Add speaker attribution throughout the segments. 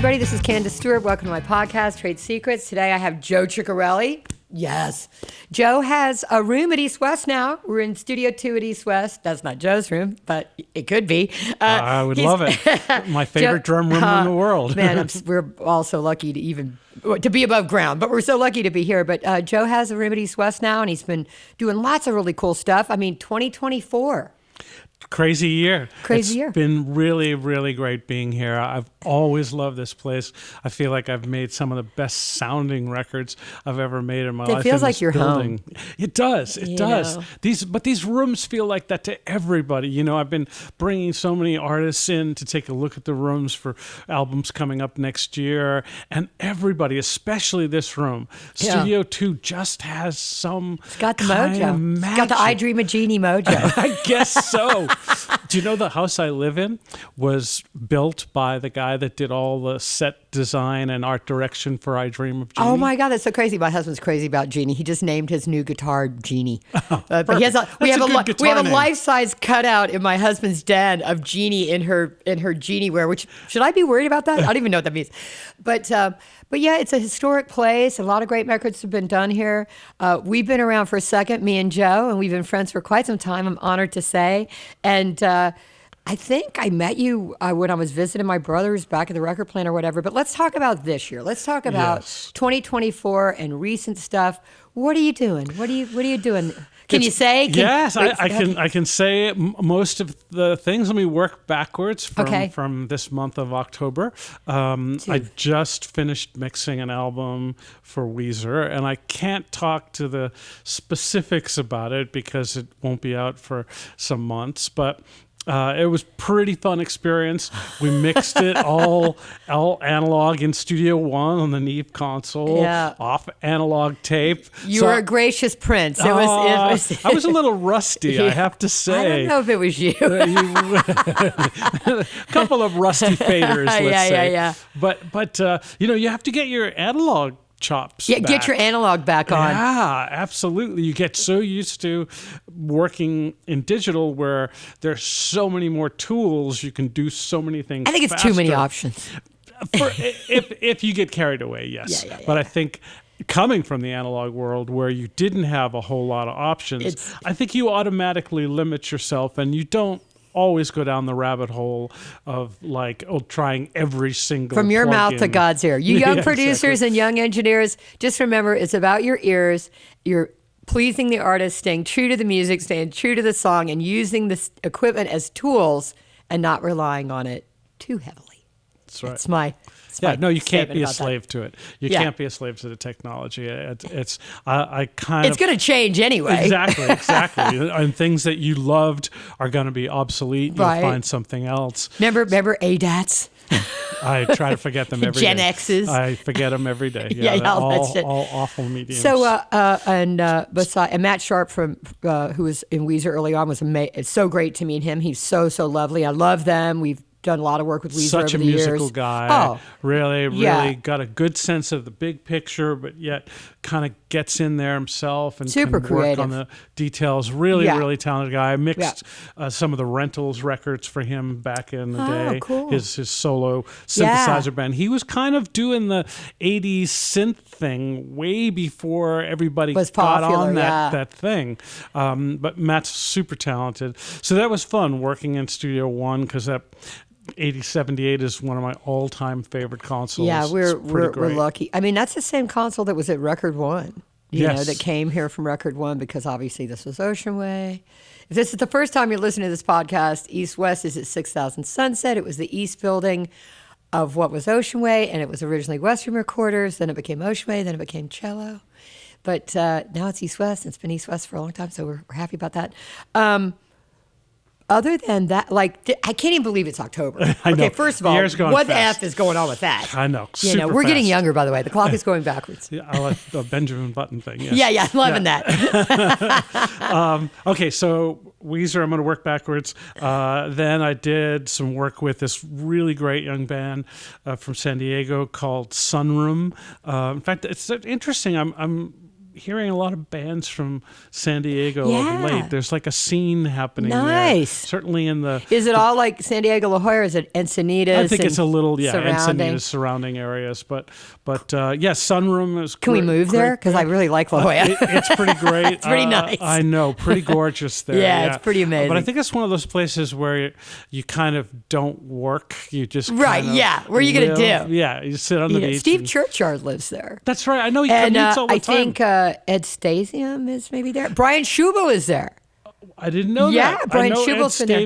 Speaker 1: everybody. This is Candace Stewart. Welcome to my podcast, Trade Secrets. Today I have Joe Chiccarelli. Yes. Joe has a room at East West now. We're in Studio 2 at East West. That's not Joe's room, but it could be.
Speaker 2: I would love it. My favorite drum room in the world.
Speaker 1: Man, we're all so lucky to be above ground, but we're so lucky to be here. But Joe has a room at East West now, and he's been doing lots of really cool stuff. I mean, 2024.
Speaker 2: Crazy year.
Speaker 1: It's
Speaker 2: been really, really great being here. I've always loved this place. I feel like I've made some of the best sounding records I've ever made in my life.
Speaker 1: It feels like you're home.
Speaker 2: It does. It does. These rooms feel like that to everybody. You know, I've been bringing so many artists in to take a look at the rooms for albums coming up next year, and everybody, especially this room, Studio 2, just has some.
Speaker 1: It's got the mojo. It's got the I Dream a Genie mojo.
Speaker 2: I guess so. Do you know the house I live in was built by the guy that did all the set design and art direction for I Dream of Genie?
Speaker 1: Oh my God, that's so crazy. My husband's crazy about Genie. He just named his new guitar Genie. But we have a life-size cutout in my husband's den of Genie in her Genie wear. Which, should I be worried about that? I don't even know what that means. But yeah, it's a historic place. A lot of great records have been done here. We've been around for a second, me and Joe, and we've been friends for quite some time, I'm honored to say. And I think I met you when I was visiting my brothers back at the record plant or whatever. But let's talk about this year. Let's talk about 2024 and recent stuff. What are you doing? What are you doing? Can you say?
Speaker 2: Yes, I can say most of the things. Let me work backwards from this month of October. I just finished mixing an album for Weezer, and I can't talk to the specifics about it because it won't be out for some months, but it was pretty fun experience. We mixed it all analog in Studio 1 on the Neve console, off analog tape.
Speaker 1: You were a gracious prince. It was
Speaker 2: I was a little rusty, I have to say.
Speaker 1: I don't know if it was you.
Speaker 2: A couple of rusty faders, let's say.
Speaker 1: Yeah.
Speaker 2: But you have to get your analog chops back.
Speaker 1: Get your analog back on.
Speaker 2: Yeah, absolutely. You get so used to working in digital where there's so many more tools, you can do so many things
Speaker 1: I think it's
Speaker 2: faster.
Speaker 1: too many options.
Speaker 2: If you get carried away, yes. But I think coming from the analog world where you didn't have a whole lot of options, I think you automatically limit yourself, and you don't always go down the rabbit hole of trying every single
Speaker 1: from your
Speaker 2: plug-in.
Speaker 1: mouth to God's ear. You young producers and young engineers, just remember it's about your ears. You're pleasing the artist, staying true to the music, staying true to the song, and using this equipment as tools and not relying on it too heavily.
Speaker 2: That's right.
Speaker 1: It's my
Speaker 2: you can't be a slave to it. You can't be a slave to the technology. It's going
Speaker 1: to change anyway.
Speaker 2: Exactly. And things that you loved are going to be obsolete. You'll find something else.
Speaker 1: Remember ADATs?
Speaker 2: I try to forget them every day.
Speaker 1: Gen X's.
Speaker 2: I forget them every day. All awful mediums.
Speaker 1: So, and Matt Sharp from who was in Weezer early on was amazing. It's so great to meet him. He's so lovely. I love them. We've done a lot of work with Weezer
Speaker 2: Such
Speaker 1: over the years.
Speaker 2: Such a musical guy. Really got a good sense of the big picture, but yet kind of gets in there himself and
Speaker 1: super
Speaker 2: can
Speaker 1: creative.
Speaker 2: Work on the details. Really talented guy. I mixed some of the Rentals records for him back in the day.
Speaker 1: Cool.
Speaker 2: His solo synthesizer band. He was kind of doing the 80s synth thing way before everybody got on that thing. But Matt's super talented. So that was fun working in Studio 1 because that 8078 is one of my all-time favorite consoles.
Speaker 1: Yeah, we're lucky. I mean, that's the same console that was at Record One. You know, that came here from Record One because obviously this was Ocean Way. If this is the first time you're listening to this podcast, East West is at 6000 Sunset. It was the East building of what was Ocean Way, and it was originally Western Recorders. Then it became Ocean Way. Then it became Cello. But now it's East West. It's been East West for a long time, so we're happy about that. Other than that, I can't even believe it's October. Okay, first of all, what the F is going on with that?
Speaker 2: I know.
Speaker 1: We're getting younger, by the way. The clock is going backwards.
Speaker 2: I like the Benjamin Button thing. Yes.
Speaker 1: Yeah, I'm loving that.
Speaker 2: Okay, so Weezer, I'm going to work backwards. Then I did some work with this really great young band from San Diego called Sunroom. In fact, it's interesting. I'm hearing a lot of bands from San Diego of late. There's like a scene happening
Speaker 1: there.
Speaker 2: Certainly in the...
Speaker 1: Is it all like San Diego, La Jolla? Is it Encinitas?
Speaker 2: I think it's a little, Encinitas surrounding areas. But Sunroom is...
Speaker 1: Can we move there? Because I really like La Jolla.
Speaker 2: It's pretty great.
Speaker 1: It's pretty nice.
Speaker 2: I know, pretty gorgeous there.
Speaker 1: It's pretty amazing.
Speaker 2: But I think it's one of those places where you kind of don't work. You just
Speaker 1: where are you going to do?
Speaker 2: Yeah, you sit on the beach.
Speaker 1: Steve Churchyard lives there.
Speaker 2: That's right. I know he commutes all the time.
Speaker 1: I think Ed Stasium is maybe there. Brian Schubel is there.
Speaker 2: I didn't know that.
Speaker 1: Yeah, Brian Schubel's been there.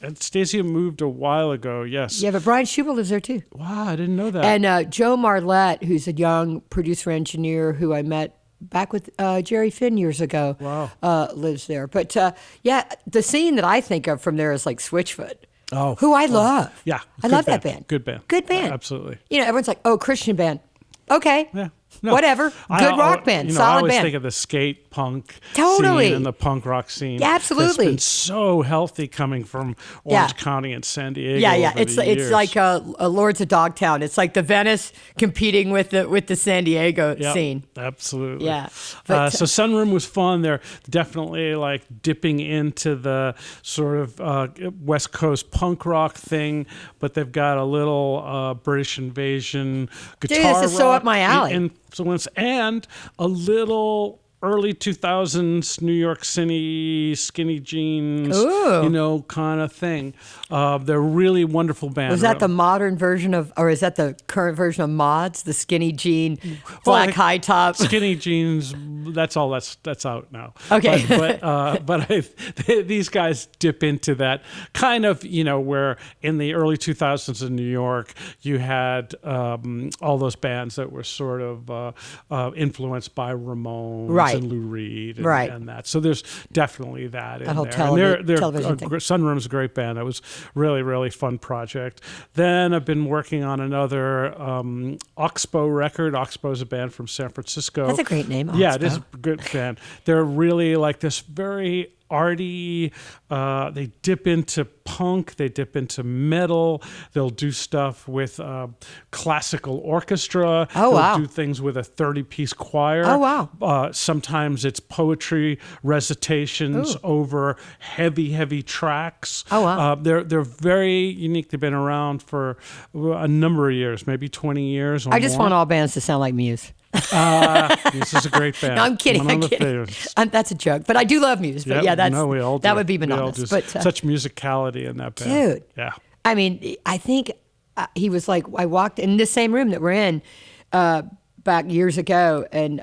Speaker 2: Ed Stasium moved a while ago, yes.
Speaker 1: Yeah, but Brian Schubel lives there too.
Speaker 2: Wow, I didn't know that.
Speaker 1: And Joe Marlette, who's a young producer-engineer who I met back with Jerry Finn years ago, lives there. But the scene that I think of from there is like Switchfoot. Who I love.
Speaker 2: Yeah.
Speaker 1: I love that band.
Speaker 2: Good band.
Speaker 1: Good band.
Speaker 2: Absolutely.
Speaker 1: Everyone's like, Christian band. Okay.
Speaker 2: Yeah. No.
Speaker 1: Whatever. Good rock band. Solid band.
Speaker 2: I always think of the skate punk scene and the punk rock scene.
Speaker 1: Yeah, absolutely.
Speaker 2: It's been so healthy coming from Orange County and San Diego.
Speaker 1: Yeah. It's like Lords of Dogtown. It's like the Venice competing with the San Diego scene.
Speaker 2: Absolutely.
Speaker 1: Yeah.
Speaker 2: So Sunroom was fun. They're definitely like dipping into the sort of West Coast punk rock thing, but they've got a little British Invasion guitar rock.
Speaker 1: This is so up my alley.
Speaker 2: Influence and a little early 2000s New York City skinny jeans, kind of thing. They're really wonderful band.
Speaker 1: Was that the modern version of, or is that the current version of Mods? The skinny jean, black high top,
Speaker 2: skinny jeans. That's all. That's out now.
Speaker 1: Okay,
Speaker 2: but these guys dip into that kind of, where in the early 2000s in New York you had all those bands that were sort of influenced by Ramones. And Lou Reed and that. So there's definitely that in
Speaker 1: whole
Speaker 2: there.
Speaker 1: Television thing.
Speaker 2: Sunroom's a great band. That was really, really fun project. Then I've been working on another Oxbow record. Oxbow is a band from San Francisco.
Speaker 1: That's a great name, Oxbow.
Speaker 2: Yeah, it is a good band. They're really like this very arty, they dip into punk, they dip into metal, they'll do stuff with classical orchestra, they'll do things with a 30-piece choir. Sometimes it's poetry recitations over heavy tracks. They're very unique. They've been around for a number of years, maybe 20 years or
Speaker 1: I just
Speaker 2: more.
Speaker 1: want all bands to sound like Muse.
Speaker 2: This is a great band.
Speaker 1: No, I'm kidding. That's a joke, but I do love Muse. But
Speaker 2: we all do.
Speaker 1: That would be monotonous. But
Speaker 2: such musicality in that band,
Speaker 1: dude.
Speaker 2: Yeah,
Speaker 1: I mean, I think he was like, I walked in this same room that we're in back years ago, and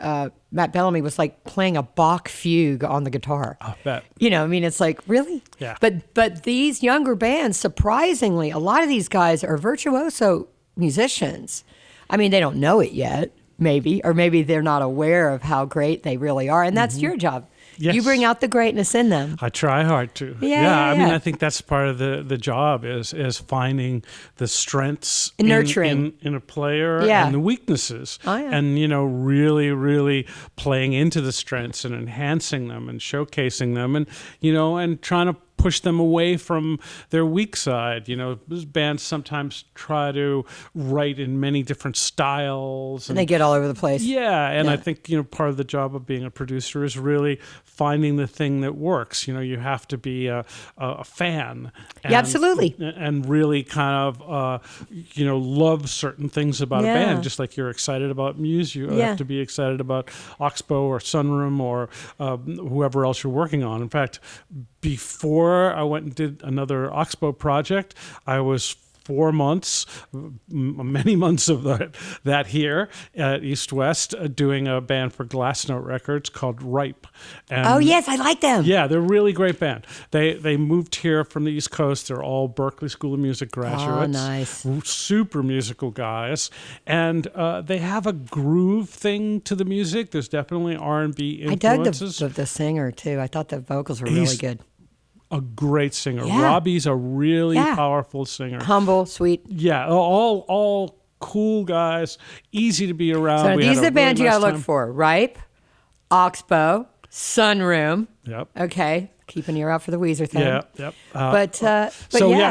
Speaker 1: Matt Bellamy was like playing a Bach fugue on the guitar.
Speaker 2: I bet.
Speaker 1: It's like, really?
Speaker 2: Yeah.
Speaker 1: But these younger bands, surprisingly, a lot of these guys are virtuoso musicians. I mean, they don't know it yet. Maybe they're not aware of how great they really are. And that's your job.
Speaker 2: Yes.
Speaker 1: You bring out the greatness in them.
Speaker 2: I try hard to. I mean, I think that's part of the job is finding the strengths
Speaker 1: and nurturing
Speaker 2: in a player and the weaknesses. And, really, really playing into the strengths and enhancing them and showcasing them and, and trying to push them away from their weak side. Bands sometimes try to write in many different styles.
Speaker 1: And they get all over the place.
Speaker 2: Yeah, and I think, part of the job of being a producer is really finding the thing that works. You have to be a fan. And,
Speaker 1: absolutely.
Speaker 2: And really kind of, love certain things about a band. Just like you're excited about Muse, you have to be excited about Oxbow or Sunroom or whoever else you're working on. In fact, before I went and did another Oxbow project, I was 4 months, many months of that here at East West, doing a band for Glassnote Records called Ripe. And
Speaker 1: yes, I like them.
Speaker 2: Yeah, they're a really great band. They moved here from the East Coast. They're all Berklee School of Music graduates.
Speaker 1: Oh, nice.
Speaker 2: Super musical guys. And they have a groove thing to the music. There's definitely R&B influences.
Speaker 1: I dug the singer, too. I thought the vocals were really good.
Speaker 2: A great singer. Robbie's a really powerful singer.
Speaker 1: Humble, sweet.
Speaker 2: Yeah, all cool guys, easy to be around.
Speaker 1: So these are the bands you gotta look for: Ripe, Oxbow, Sunroom.
Speaker 2: Yep.
Speaker 1: Okay, keep an ear out for the Weezer thing.
Speaker 2: Yep.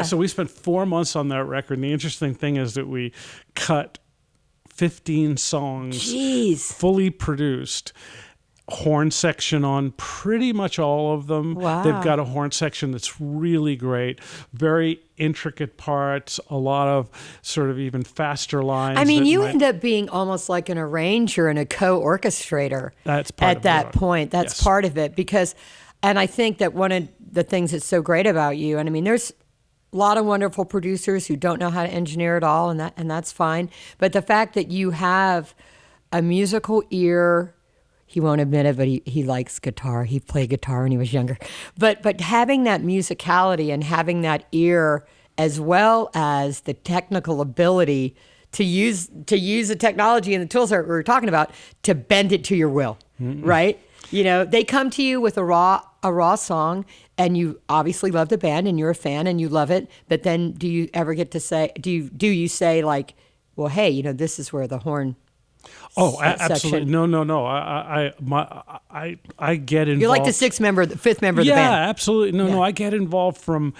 Speaker 2: So we spent 4 months on that record, and the interesting thing is that we cut 15 songs, fully produced. horn section on pretty much all of them.
Speaker 1: Wow.
Speaker 2: They've got a horn section that's really great, very intricate parts, a lot of sort of even faster lines.
Speaker 1: I mean, you end up being almost like an arranger and a co-orchestrator at that point. That's part of it because, and I think that one of the things that's so great about you, and I mean, there's a lot of wonderful producers who don't know how to engineer at all, and that's fine. But the fact that you have a musical ear. He won't admit it, but he likes guitar. He played guitar when he was younger. But having that musicality and having that ear as well as the technical ability to use the technology and the tools that we were talking about to bend it to your will, right? You know, they come to you with a raw song and you obviously love the band and you're a fan and you love it. But then do you ever get to say, do you say like, well, hey, you know, this is where the horn
Speaker 2: absolutely. No. I get involved.
Speaker 1: You're like the fifth member of the band.
Speaker 2: Yeah, absolutely. No. I get involved from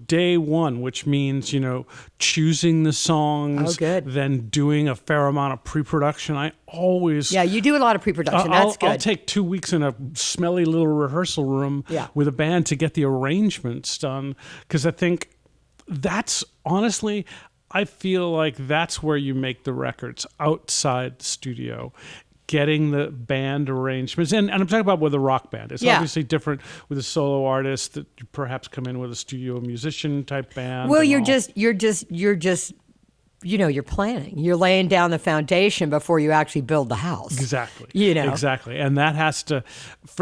Speaker 2: day one, which means, you know, choosing the songs, then doing a fair amount of pre-production. I always...
Speaker 1: Yeah, you do a lot of pre-production. That's good.
Speaker 2: I'll take 2 weeks in a smelly little rehearsal room with a band to get the arrangements done, because I think that's honestly... I feel like that's where you make the records, outside the studio, getting the band arrangements. And I'm talking about with a rock band. It's obviously different with a solo artist that you perhaps come in with a studio musician type band.
Speaker 1: Well, you're just you know, you're planning. You're laying down the foundation before you actually build the house.
Speaker 2: Exactly.
Speaker 1: You know.
Speaker 2: Exactly. And that has to,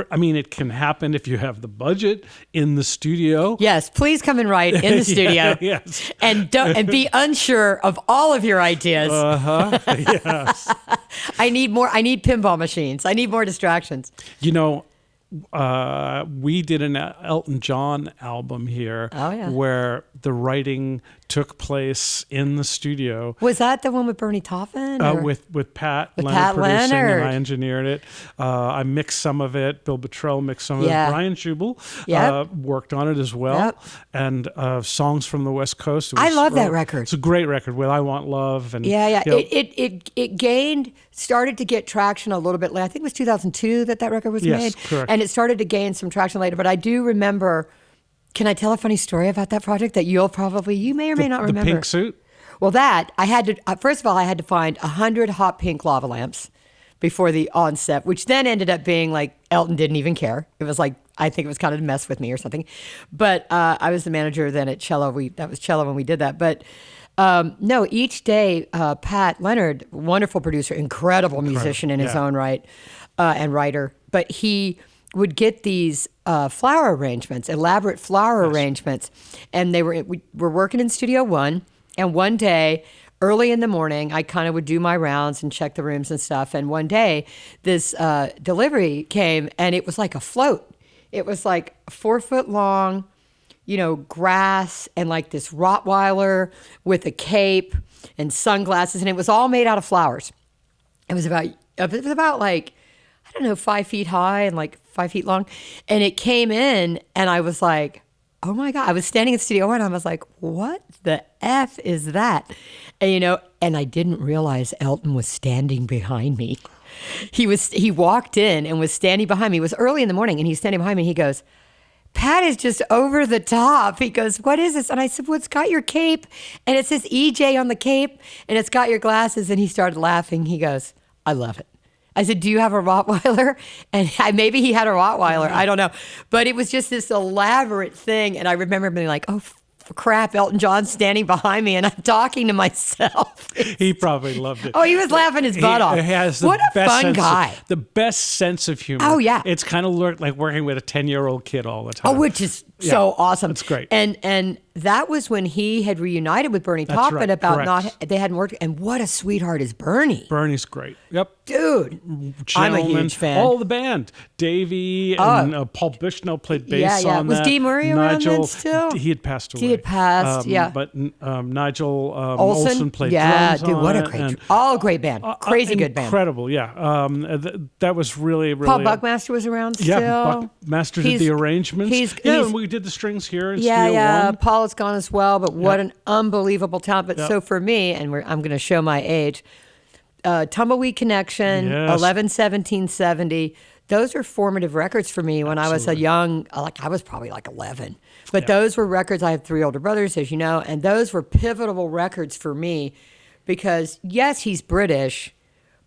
Speaker 2: it can happen if you have the budget in the studio.
Speaker 1: Yes, please come and write in the studio.
Speaker 2: Yes.
Speaker 1: And be unsure of all of your ideas.
Speaker 2: Yes.
Speaker 1: I need pinball machines. I need more distractions.
Speaker 2: You know, we did an Elton John album here where the writing took place in the studio.
Speaker 1: Was that the one with Bernie Taupin?
Speaker 2: With Pat Leonard producing, and I engineered it. I mixed some of it. Bill Bottrell mixed some of it. Brian Schubel worked on it as well. And Songs from the West Coast.
Speaker 1: I love that record.
Speaker 2: It's a great record with I Want Love. And
Speaker 1: It started to get traction a little bit later. I think it was 2002 that record was made.
Speaker 2: Yes, correct.
Speaker 1: And it started to gain some traction later. But I do remember, can I tell a funny story about that project that you may or may not remember?
Speaker 2: The pink suit?
Speaker 1: Well, I had to, first of all, I had to find 100 hot pink lava lamps before the onset, which then ended up being like Elton didn't even care. It was like, I think it was kind of to mess with me or something. But I was the manager then at Cello. That was Cello when we did that. But no, each day, Pat Leonard, wonderful producer, incredible musician in his own right, and writer, but he would get these flower arrangements, elaborate flower arrangements, and we were working in Studio One, and one day, early in the morning, I kind of would do my rounds and check the rooms and stuff, and one day, this delivery came, and it was like a float. It was like 4 foot long, you know, grass and like this Rottweiler with a cape and sunglasses, and it was all made out of flowers. It was about like, I don't know, 5 feet high and like 5 feet long. And it came in and I was like, oh my God. I was standing in Studio One and I was like, what the F is that? And, you know, and I didn't realize Elton was standing behind me. He walked in and was standing behind me. It was early in the morning and he's standing behind me and he goes, Pat is just over the top. He goes, what is this? And I said, well, it's got your cape and it says EJ on the cape and it's got your glasses. And he started laughing. He goes, I love it. I said, do you have a Rottweiler? And maybe he had a Rottweiler. I don't know. But it was just this elaborate thing. And I remember being like, oh, crap, Elton John's standing behind me and I'm talking to myself.
Speaker 2: He probably loved it.
Speaker 1: Oh, he was laughing his butt off. What a fun guy.
Speaker 2: The best sense of humor.
Speaker 1: Oh, yeah.
Speaker 2: It's kind of like working with a 10-year-old kid all the time.
Speaker 1: Oh, which is so awesome.
Speaker 2: It's great.
Speaker 1: And that was when he had reunited with Bernie Taupin they hadn't worked. And what a sweetheart is Bernie.
Speaker 2: Bernie's great. Yep.
Speaker 1: Dude, I'm a huge fan.
Speaker 2: All the band. Davey and Paul Bushnell played bass on that.
Speaker 1: Was Dee Murray around then still?
Speaker 2: He had passed away.
Speaker 1: He had passed,
Speaker 2: But Nigel Olsen played drums
Speaker 1: Yeah, dude, what a great, all great band. Crazy good band.
Speaker 2: Incredible, yeah. That was really, really...
Speaker 1: Paul Buckmaster was around still.
Speaker 2: Yeah, Buckmaster did the arrangements. And we did the strings here in Studio One.
Speaker 1: Paul is gone as well, but what an unbelievable talent. But so for me, and I'm going to show my age, Tumbleweed Connection, 11/17/70, those are formative records for me when I was a young, I was probably like 11. But those were records. I have 3 older brothers, as you know, and those were pivotal records for me because, yes, he's British,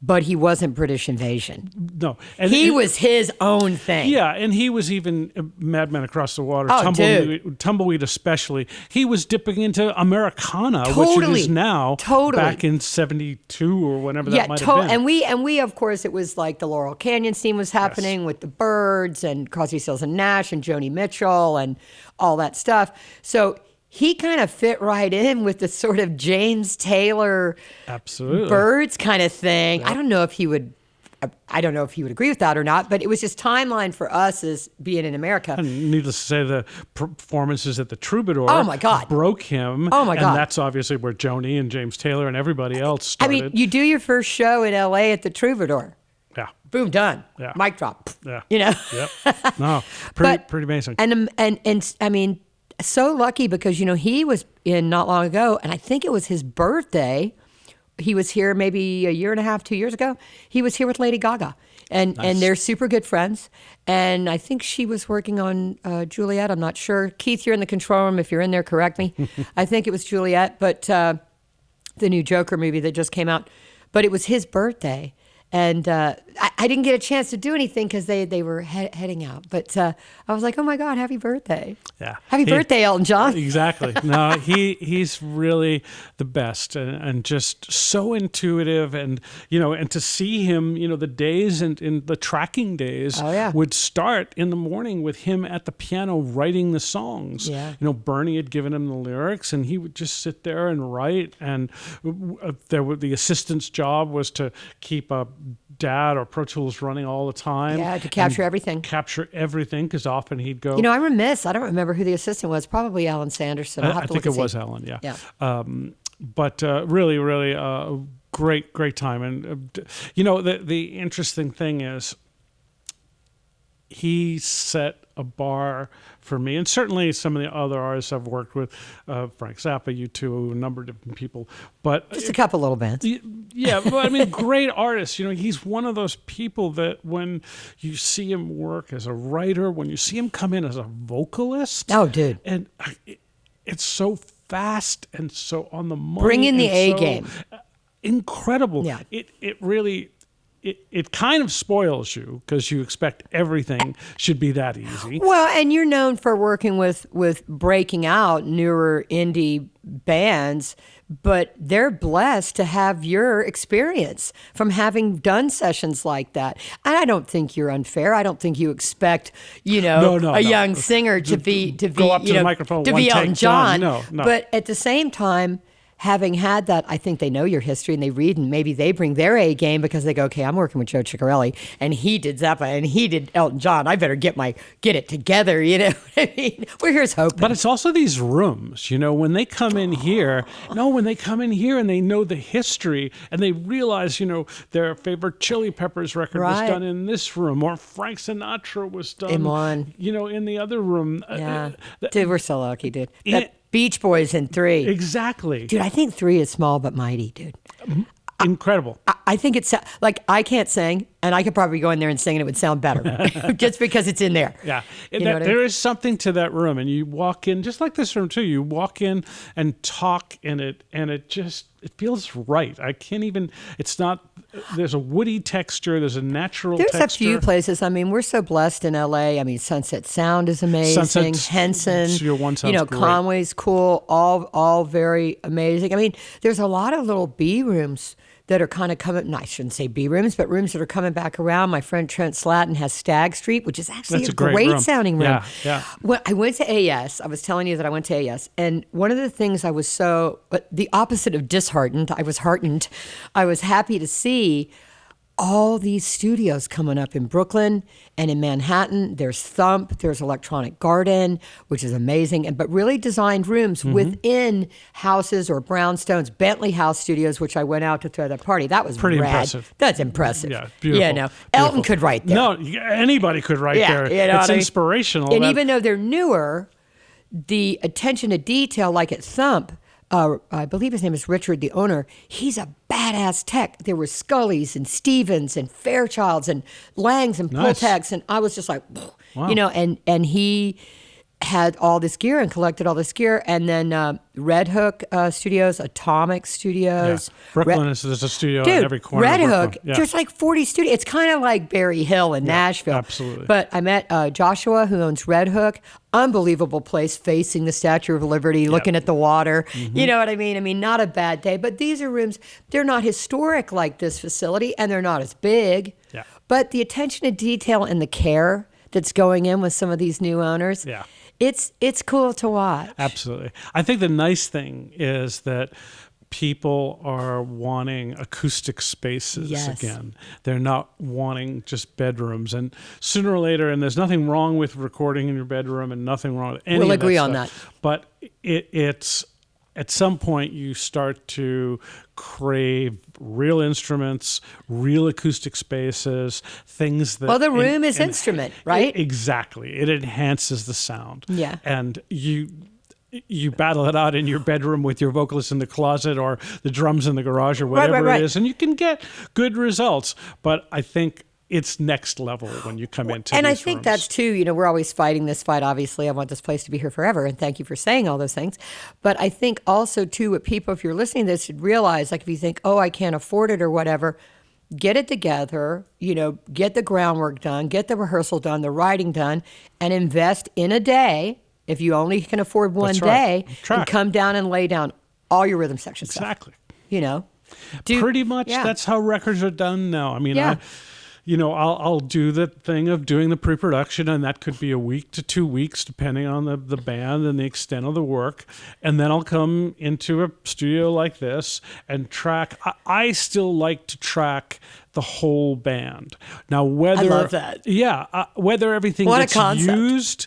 Speaker 1: but he wasn't British Invasion.
Speaker 2: No.
Speaker 1: And he was his own thing.
Speaker 2: Yeah, and he was even Madman Across the Water, Tumbleweed especially. He was dipping into Americana, which it is now, back in 72 or whenever that might have been.
Speaker 1: And we, of course, it was like the Laurel Canyon scene was happening with the Byrds and Crosby, Stills and Nash and Joni Mitchell and all that stuff. So he kind of fit right in with the sort of James Taylor, Byrds kind of thing. Yep. I don't know if he would agree with that or not, but it was just timeline for us as being in America.
Speaker 2: And needless to say, the performances at the Troubadour broke him.
Speaker 1: Oh, my God.
Speaker 2: And that's obviously where Joni and James Taylor and everybody else started.
Speaker 1: I mean, you do your first show in L.A. at the Troubadour.
Speaker 2: Yeah.
Speaker 1: Boom, done.
Speaker 2: Yeah.
Speaker 1: Mic drop.
Speaker 2: Yeah.
Speaker 1: You know?
Speaker 2: Yep. No, pretty amazing.
Speaker 1: And I mean, so lucky because, he was in not long ago, and I think it was his birthday. He was here maybe a year and a half, 2 years ago. He was here with Lady Gaga. And they're super good friends. And I think she was working on Juliet. I'm not sure. Keith, you're in the control room. If you're in there, correct me. I think it was Juliet, but the new Joker movie that just came out. But it was his birthday. And I didn't get a chance to do anything because they were heading out. But I was like, oh, my God, happy birthday.
Speaker 2: Yeah.
Speaker 1: Happy birthday, Elton John.
Speaker 2: Exactly. No, he's really the best and just so intuitive. And, and to see him, the days and in the tracking days would start in the morning with him at the piano writing the songs.
Speaker 1: Yeah.
Speaker 2: Bernie had given him the lyrics and he would just sit there and write. And the assistant's job was to keep a DAT or Pro Tools running all the time.
Speaker 1: Yeah, to capture everything.
Speaker 2: Capture everything, because often he'd go...
Speaker 1: I'm remiss. I don't remember who the assistant was. Probably Alan Sanderson.
Speaker 2: I think it was Alan, yeah. But really, really great time. And, the interesting thing is he set a bar for me, and certainly some of the other artists I've worked with, Frank Zappa, U2, a number of different people, but
Speaker 1: just a couple little bands.
Speaker 2: Yeah, but I mean, great artists. He's one of those people that when you see him work as a writer, when you see him come in as a vocalist,
Speaker 1: dude,
Speaker 2: and it's so fast and so on the money.
Speaker 1: Bring in the A game.
Speaker 2: Incredible.
Speaker 1: Yeah,
Speaker 2: it really. It kind of spoils you because you expect everything should be that easy.
Speaker 1: Well, and you're known for working with breaking out newer indie bands, but they're blessed to have your experience from having done sessions like that. And I don't think you're unfair. I don't think you expect, a young singer to be
Speaker 2: go up to the microphone,
Speaker 1: to be Elton John.
Speaker 2: No.
Speaker 1: But at the same time, having had that, I think they know your history and they read, and maybe they bring their A game because they go, okay, I'm working with Joe Chiccarelli and he did Zappa and he did Elton John. I better get it together. I mean, we're here's hoping.
Speaker 2: But it's also these rooms, when they come in here, and they know the history and they realize, their favorite Chili Peppers record was done in this room, or Frank Sinatra was done, in the other room.
Speaker 1: Yeah. Dude, we're so lucky, dude. Beach Boys in 3.
Speaker 2: Exactly.
Speaker 1: Dude, I think 3 is small but mighty, dude.
Speaker 2: Incredible.
Speaker 1: I think it's like I can't sing, and I could probably go in there and sing, and it would sound better just because it's in there.
Speaker 2: Yeah, there is something to that room, and you walk in just like this room too. You walk in and talk in it, and it feels right. I can't even. It's not. There's a woody texture. There's a natural.
Speaker 1: There's
Speaker 2: texture.
Speaker 1: A few places. I mean, we're so blessed in LA. I mean, Sunset Sound is amazing. Henson,
Speaker 2: your one sounds great.
Speaker 1: Conway's cool. All very amazing. I mean, there's a lot of little B rooms that are kind of coming, I shouldn't say B rooms, but rooms that are coming back around. My friend Trent Slatton has Stag Street, which is actually a great sounding room.
Speaker 2: Yeah.
Speaker 1: When I went to AS, I was telling you that I went to AS, and one of the things I was the opposite of disheartened, I was heartened. I was happy to see all these studios coming up in Brooklyn and in Manhattan. There's Thump, there's Electronic Garden, which is amazing, but really designed rooms within houses or brownstones. Bentley House Studios, which I went out to throw that party. That was
Speaker 2: pretty
Speaker 1: rad.
Speaker 2: Impressive.
Speaker 1: That's impressive.
Speaker 2: Yeah, beautiful.
Speaker 1: Yeah, no. Elton could write there.
Speaker 2: No, anybody could write there. It's inspirational.
Speaker 1: And even though they're newer, the attention to detail, like at Thump, I believe his name is Richard, the owner, he's a badass badass tech. There were Scullys and Stevens and Fairchilds and Langs and Pultecs. And I was just like, wow. And he had all this gear and collected all this gear. And then Red Hook Studios, Atomic Studios.
Speaker 2: Yeah. Brooklyn, there's a studio in every corner.
Speaker 1: Red
Speaker 2: of
Speaker 1: Hook, there's like 40 studios. It's kind of like Berry Hill in Nashville.
Speaker 2: Absolutely.
Speaker 1: But I met Joshua, who owns Red Hook. Unbelievable place facing the Statue of Liberty, looking at the water. Mm-hmm. You know what I mean? I mean, not a bad day. But these are rooms, they're not historic like this facility, and they're not as big.
Speaker 2: Yeah.
Speaker 1: But the attention to detail and the care that's going in with some of these new owners.
Speaker 2: Yeah.
Speaker 1: It's cool to watch.
Speaker 2: Absolutely. I think the nice thing is that people are wanting acoustic spaces again. They're not wanting just bedrooms. And sooner or later, and there's nothing wrong with recording in your bedroom and nothing wrong with any
Speaker 1: We'll
Speaker 2: of
Speaker 1: agree
Speaker 2: that
Speaker 1: on
Speaker 2: stuff.
Speaker 1: that.
Speaker 2: But it's at some point you start to crave real instruments, real acoustic spaces, things that...
Speaker 1: Well, the room is instrument, right?
Speaker 2: Exactly. It enhances the sound.
Speaker 1: Yeah.
Speaker 2: And you battle it out in your bedroom with your vocalist in the closet or the drums in the garage or whatever it is, and you can get good results. But I think it's next level when you come into
Speaker 1: and
Speaker 2: these
Speaker 1: I think
Speaker 2: rooms.
Speaker 1: that's too, we're always fighting this fight. Obviously, I want this place to be here forever, and thank you for saying all those things. But I think also too, what people, if you're listening to this, should realize, like if you think, oh, I can't afford it or whatever, get it together, get the groundwork done, get the rehearsal done, the writing done, and invest in a day, if you only can afford one day, and come down and lay down all your rhythm section stuff.
Speaker 2: Exactly.
Speaker 1: Pretty
Speaker 2: much that's how records are done now. I mean, I'll do the thing of doing the pre-production, and that could be a week to 2 weeks, depending on the band and the extent of the work. And then I'll come into a studio like this and track. I still like to track the whole band. Now, whether
Speaker 1: I love that.
Speaker 2: Yeah, whether everything
Speaker 1: what
Speaker 2: gets
Speaker 1: a concept.
Speaker 2: Used,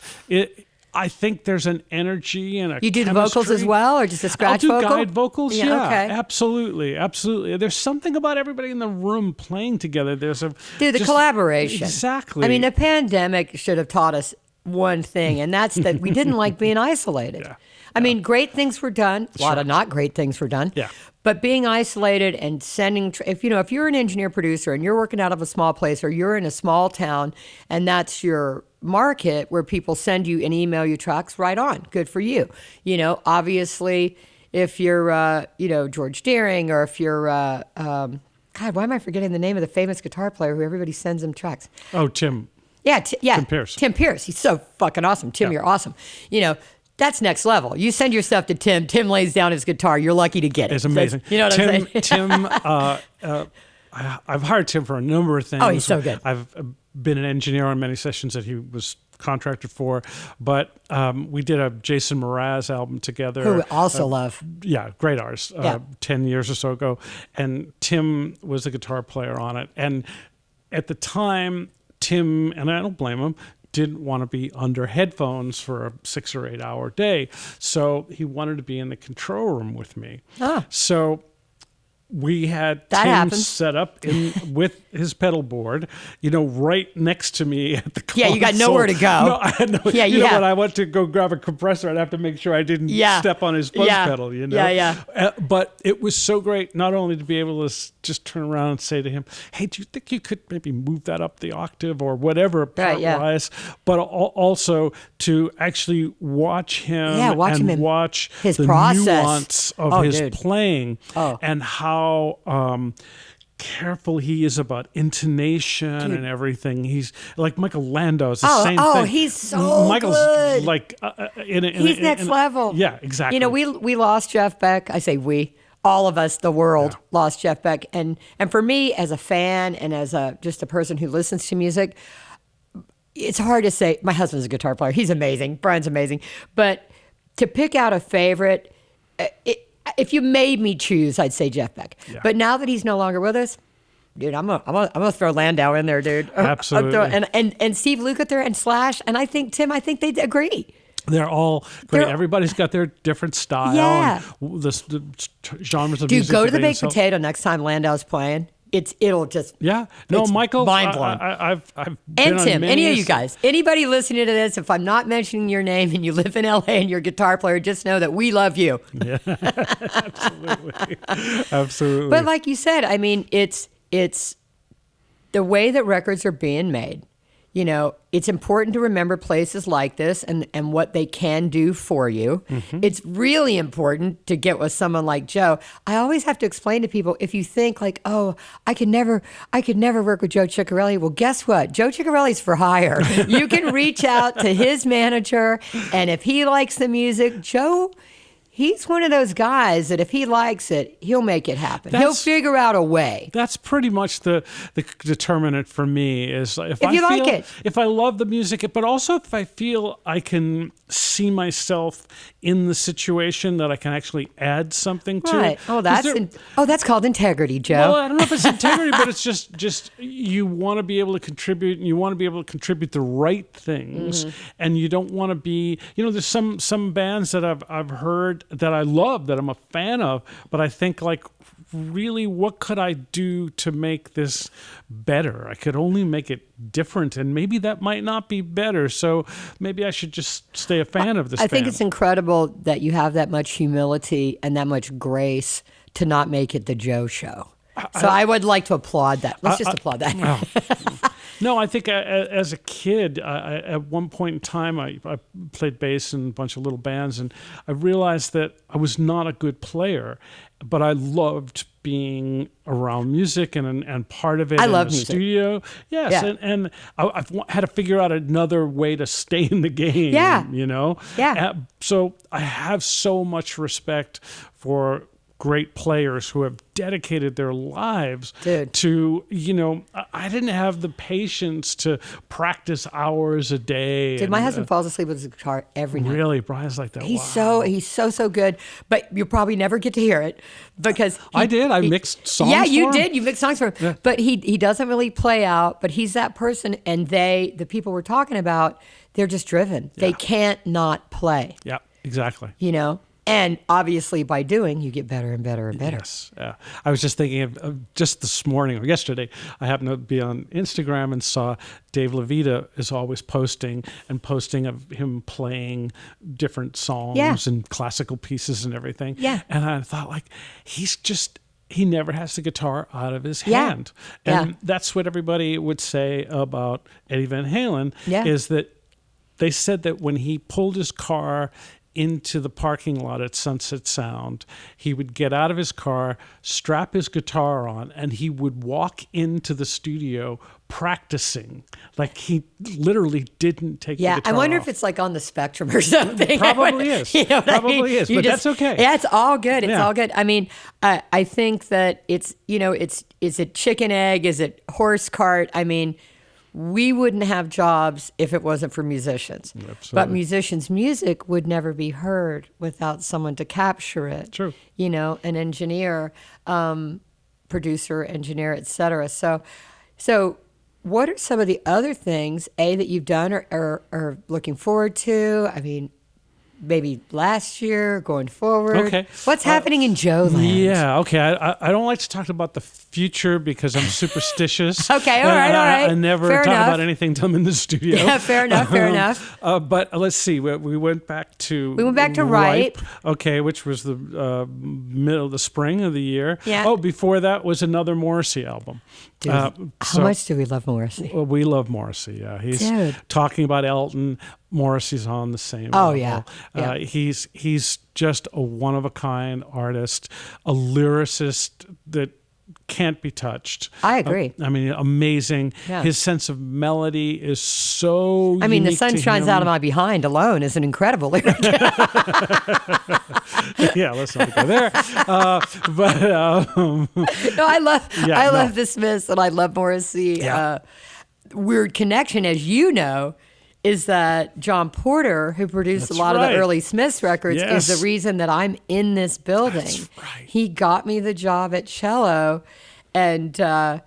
Speaker 2: I think there's an energy and a
Speaker 1: You do the vocals as well, or just a scratch vocal?
Speaker 2: I'll do guide vocals,
Speaker 1: okay.
Speaker 2: Absolutely. There's something about everybody in the room playing together. The
Speaker 1: collaboration.
Speaker 2: Exactly.
Speaker 1: I mean, the pandemic should have taught us one thing, and that's that we didn't like being isolated. I mean, great things were done. A lot of not great things were done.
Speaker 2: Yeah.
Speaker 1: But being isolated and sending, if you're an engineer producer and you're working out of a small place, or you're in a small town and that's your market where people send you and email you tracks, right on, good for you. Obviously, if you're, George Deering, or if you're, God, why am I forgetting the name of the famous guitar player who everybody sends him tracks?
Speaker 2: Oh, Tim.
Speaker 1: Yeah,
Speaker 2: Tim Pierce.
Speaker 1: Tim Pierce. He's so fucking awesome. Tim, you're awesome. That's next level. You send your stuff to Tim. Tim lays down his guitar. You're lucky to get it.
Speaker 2: It's amazing.
Speaker 1: You know what I'm saying?
Speaker 2: Tim, I've hired Tim for a number of things.
Speaker 1: Oh, he's so good.
Speaker 2: I've been an engineer on many sessions that he was contracted for, but we did a Jason Mraz album together.
Speaker 1: Who I also love.
Speaker 2: Yeah, great artist. 10 years or so ago. And Tim was the guitar player on it. And at the time, Tim, and I don't blame him, didn't want to be under headphones for a 6 or 8 hour day. So he wanted to be in the control room with me. So we had Tim set up with his pedal board, right next to me at the console.
Speaker 1: Yeah, you got nowhere to go.
Speaker 2: No, I had no. Yeah, when I went to go grab a compressor, I'd have to make sure I didn't step on his fuzz pedal. But it was so great not only to be able to just turn around and say to him, "Hey, do you think you could maybe move that up the octave or whatever part-wise?" But also to actually watch him watch
Speaker 1: his
Speaker 2: the
Speaker 1: process.
Speaker 2: Nuance of his playing and how careful he is about intonation and everything. He's like Michael Landau is the same thing.
Speaker 1: Oh, he's so
Speaker 2: Michael's
Speaker 1: good.
Speaker 2: Like
Speaker 1: he's next level.
Speaker 2: Yeah, exactly.
Speaker 1: We lost Jeff Beck. I say we. All of us, the world, lost Jeff Beck. And for me, as a fan and as just a person who listens to music, it's hard to say. My husband's a guitar player. He's amazing. Brian's amazing. But to pick out a favorite, if you made me choose, I'd say Jeff Beck. Yeah. But now that he's no longer with us, dude, I'm gonna throw Landau in there, dude.
Speaker 2: Absolutely.
Speaker 1: And Steve Lukather and Slash, and I think Tim. I think they'd agree.
Speaker 2: They're all great. Everybody's got their different style.
Speaker 1: Yeah.
Speaker 2: And the genres of
Speaker 1: dude,
Speaker 2: music.
Speaker 1: go to the Baked Potato next time Landau's playing. it'll just
Speaker 2: Michael,
Speaker 1: mind blowing.
Speaker 2: I've been
Speaker 1: and
Speaker 2: on
Speaker 1: Tim,
Speaker 2: many
Speaker 1: any of you guys, anybody listening to this, if I'm not mentioning your name and you live in LA and you're a guitar player, just know that we love you.
Speaker 2: Yeah, absolutely.
Speaker 1: But like you said, I mean, it's the way that records are being made. You know, it's important to remember places like this and what they can do for you. Mm-hmm. It's really important to get with someone like Joe. I always have to explain to people, if you think like, oh, I could never work with Joe Chiccarelli. Well, guess what? Joe Chiccarelli's for hire. You can reach out to his manager, and if he likes the music, Joe, he's one of those guys that if he likes it, he'll make it happen. He'll figure out a way.
Speaker 2: That's pretty much the determinant for me is if
Speaker 1: you like it.
Speaker 2: If I love the music, but also if I feel I can see myself in the situation that I can actually add something to.
Speaker 1: Right. Oh, that's called integrity, Joe.
Speaker 2: Well, I don't know if it's integrity, but it's just you want to be able to contribute, and you want to be able to contribute the right things, and you don't want to be, there's some bands that I've heard that I love, that I'm a fan of, but I think like, really, what could I do to make this better? I could only make it different, and maybe that might not be better. So maybe I should just stay a fan of this band.
Speaker 1: I think it's incredible that you have that much humility and that much grace to not make it the Joe show. So I would like to applaud that. Let's just applaud that.
Speaker 2: No, I think as a kid, at one point in time, I played bass in a bunch of little bands, and I realized that I was not a good player, but I loved being around music and part of it.
Speaker 1: I love
Speaker 2: the
Speaker 1: music.
Speaker 2: Studio. Yes, yeah. and I've had to figure out another way to stay in the game.
Speaker 1: Yeah.
Speaker 2: Yeah. So I have so much respect for great players who have dedicated their lives to, I didn't have the patience to practice hours a day.
Speaker 1: Dude, my husband falls asleep with his guitar every night.
Speaker 2: Really? Brian's like that?
Speaker 1: He's so good, but you'll probably never get to hear it because
Speaker 2: I mixed songs
Speaker 1: Yeah, you
Speaker 2: for him.
Speaker 1: did. You mixed songs for him. Yeah. But he doesn't really play out, but he's that person, and the people we're talking about, they're just driven. Yeah. They can't not play.
Speaker 2: Yeah, exactly.
Speaker 1: And obviously, by doing, you get better and better and better.
Speaker 2: Yes. Yeah. I was just thinking of just this morning or yesterday, I happened to be on Instagram and saw Dave Levita is always posting of him playing different songs and classical pieces and everything.
Speaker 1: Yeah.
Speaker 2: And I thought, like, he never has the guitar out of his hand. And that's what everybody would say about Eddie Van Halen, is that they said that when he pulled his car into the parking lot at Sunset Sound, he would get out of his car, strap his guitar on, and he would walk into the studio practicing. Like he literally didn't take the guitar
Speaker 1: I wonder
Speaker 2: off.
Speaker 1: if it's like on the spectrum or something.
Speaker 2: Probably is. Probably is, but that's okay.
Speaker 1: Yeah, it's all good. It's all good. I mean, I think that it's, is it chicken egg? Is it horse cart? I mean, we wouldn't have jobs if it wasn't for musicians.
Speaker 2: Absolutely.
Speaker 1: But musicians' music would never be heard without someone to capture it.
Speaker 2: True.
Speaker 1: An engineer, producer, engineer, etc. So what are some of the other things, that you've done or looking forward to? I mean, maybe last year, going forward.
Speaker 2: Okay.
Speaker 1: What's happening in Joe land?
Speaker 2: Yeah, okay. I don't like to talk about the future because I'm superstitious.
Speaker 1: Okay, all right.
Speaker 2: I never
Speaker 1: fair
Speaker 2: talk
Speaker 1: enough.
Speaker 2: about anything till I'm in the studio.
Speaker 1: Yeah, fair enough.
Speaker 2: But let's see. We went back to
Speaker 1: Ripe.
Speaker 2: Okay, which was the middle of the spring of the year.
Speaker 1: Yeah.
Speaker 2: Oh, before that was another Morrissey album.
Speaker 1: Dude, how much do we love Morrissey?
Speaker 2: Well, we love Morrissey, yeah. He's talking about Elton. Morrissey's on the same level.
Speaker 1: Yeah.
Speaker 2: He's just a one-of-a-kind artist, a lyricist that can't be touched.
Speaker 1: I agree.
Speaker 2: Amazing. Yeah. His sense of melody is so unique
Speaker 1: The Sun Shines Out of My Behind alone is an incredible lyric.
Speaker 2: Yeah, let's not go there.
Speaker 1: I love the Smiths and I love Morrissey.
Speaker 2: Yeah.
Speaker 1: Weird connection, as you know, is that John Porter, who produced a lot of the early Smiths records, is the reason that I'm in this building.
Speaker 2: That's right.
Speaker 1: He got me the job at cello. And so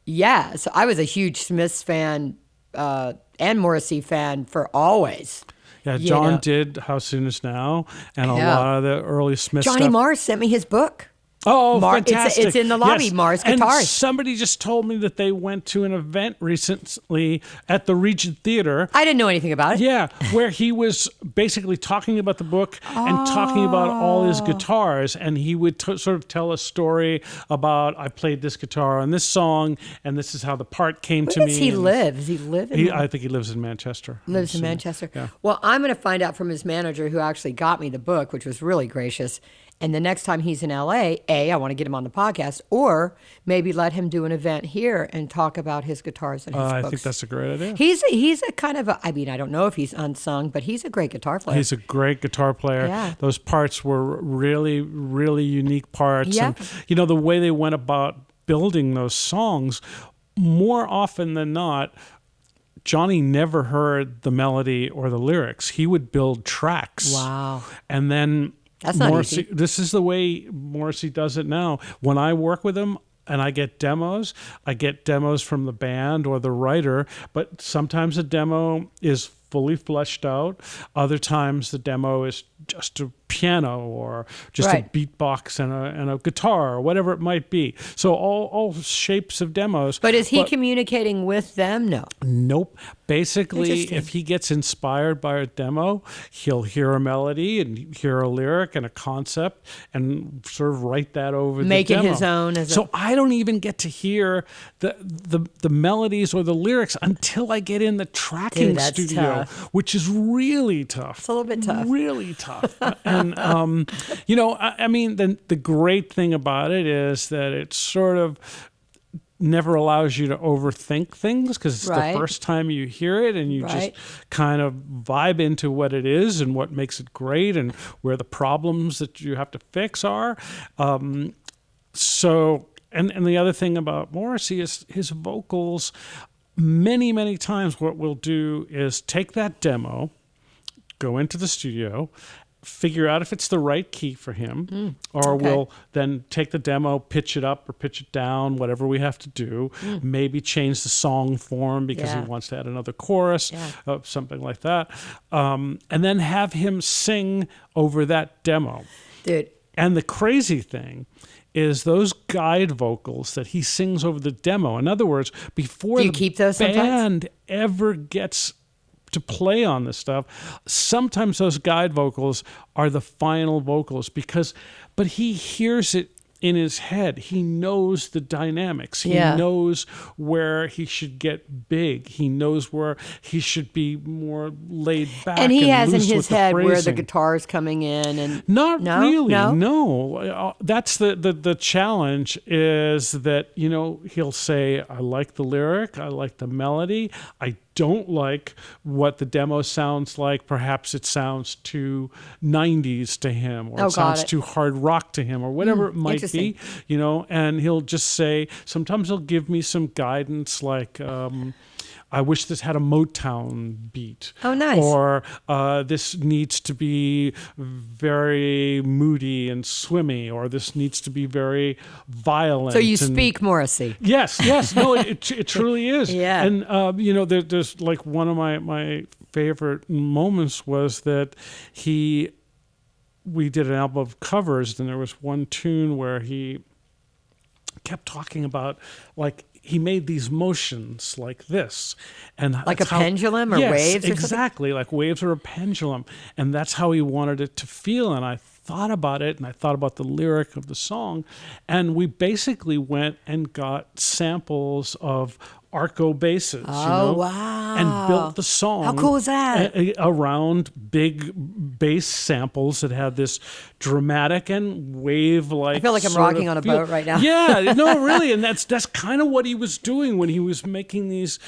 Speaker 1: I was a huge Smiths fan and Morrissey fan for always.
Speaker 2: Yeah, John did How Soon Is Now and a lot of the early Smiths
Speaker 1: Johnny
Speaker 2: stuff.
Speaker 1: Marr sent me his book.
Speaker 2: Oh, fantastic.
Speaker 1: It's in the lobby, yes. Mars Guitars.
Speaker 2: And somebody just told me that they went to an event recently at the Regent Theater.
Speaker 1: I didn't know anything about it.
Speaker 2: Yeah, where he was basically talking about the book and talking about all his guitars. And he would sort of tell a story about, I played this guitar on this song, and this is how the part came to me.
Speaker 1: Where does he live? Does he live in
Speaker 2: I think he lives in Manchester.
Speaker 1: Lives in Manchester.
Speaker 2: Yeah.
Speaker 1: Well, I'm going to find out from his manager, who actually got me the book, which was really gracious. And the next time he's in LA, I want to get him on the podcast, or maybe let him do an event here and talk about his guitars and his books.
Speaker 2: I think that's a great idea.
Speaker 1: He's a kind of I don't know if he's unsung, but he's a great guitar player.
Speaker 2: He's a great guitar player.
Speaker 1: Yeah.
Speaker 2: Those parts were really, really unique parts.
Speaker 1: Yeah.
Speaker 2: And, the way they went about building those songs, more often than not, Johnny never heard the melody or the lyrics. He would build tracks.
Speaker 1: Wow.
Speaker 2: And then
Speaker 1: that's not
Speaker 2: Morrissey,
Speaker 1: easy.
Speaker 2: This is the way Morrissey does it now. When I work with him and I get demos from the band or the writer, but sometimes a demo is fully fleshed out. Other times the demo is just a piano or just a beatbox and a guitar or whatever it might be. So all shapes of demos.
Speaker 1: But is he communicating with them? No.
Speaker 2: Nope. Basically, if he gets inspired by a demo, he'll hear a melody and hear a lyric and a concept and sort of write that over the demo.
Speaker 1: Make it his own.
Speaker 2: So I don't even get to hear the melodies or the lyrics until I get in the tracking studio, which is really tough.
Speaker 1: It's a little bit tough.
Speaker 2: Really tough. And, the great thing about it is that it sort of never allows you to overthink things, because it's the first time you hear it and you just kind of vibe into what it is and what makes it great and where the problems that you have to fix are. And the other thing about Morrissey is his vocals. Many, many times what we'll do is take that demo, go into the studio, figure out if it's the right key for him, or we'll then take the demo, pitch it up or pitch it down, whatever we have to do, maybe change the song form because he wants to add another chorus, something like that, and then have him sing over that demo.
Speaker 1: Dude.
Speaker 2: And the crazy thing is those guide vocals that he sings over the demo. In other words, before the band ever gets to play on this stuff, sometimes those guide vocals are the final vocals but he hears it in his head. He knows the dynamics. He knows where he should get big. He knows where he should be more laid back.
Speaker 1: And he has in
Speaker 2: his
Speaker 1: head where the guitar's coming in. And
Speaker 2: not really. No. That's the challenge, is that, he'll say, I like the lyric. I like the melody. I don't like what the demo sounds like. Perhaps it sounds too 90s to him, or it sounds too hard rock to him, or whatever it might be, and he'll just say, sometimes he'll give me some guidance like, I wish this had a Motown beat.
Speaker 1: Oh, nice.
Speaker 2: Or this needs to be very moody and swimmy, or this needs to be very violent.
Speaker 1: So you speak Morrissey.
Speaker 2: Yes. No, it truly is.
Speaker 1: Yeah.
Speaker 2: And, there's like one of my favorite moments was that we did an album of covers, and there was one tune where he kept talking about, like, he made these motions like this, and
Speaker 1: like a pendulum or waves.
Speaker 2: Exactly, like waves or a pendulum, and that's how he wanted it to feel. And I thought about it, and I thought about the lyric of the song, and we basically went and got samples of Arco basses,
Speaker 1: wow,
Speaker 2: and built the song.
Speaker 1: How cool is that?
Speaker 2: Around big bass samples that had this dramatic and wave-like.
Speaker 1: I feel like I'm rocking on a boat right now.
Speaker 2: Yeah, no, really, and that's kind of what he was doing when he was making these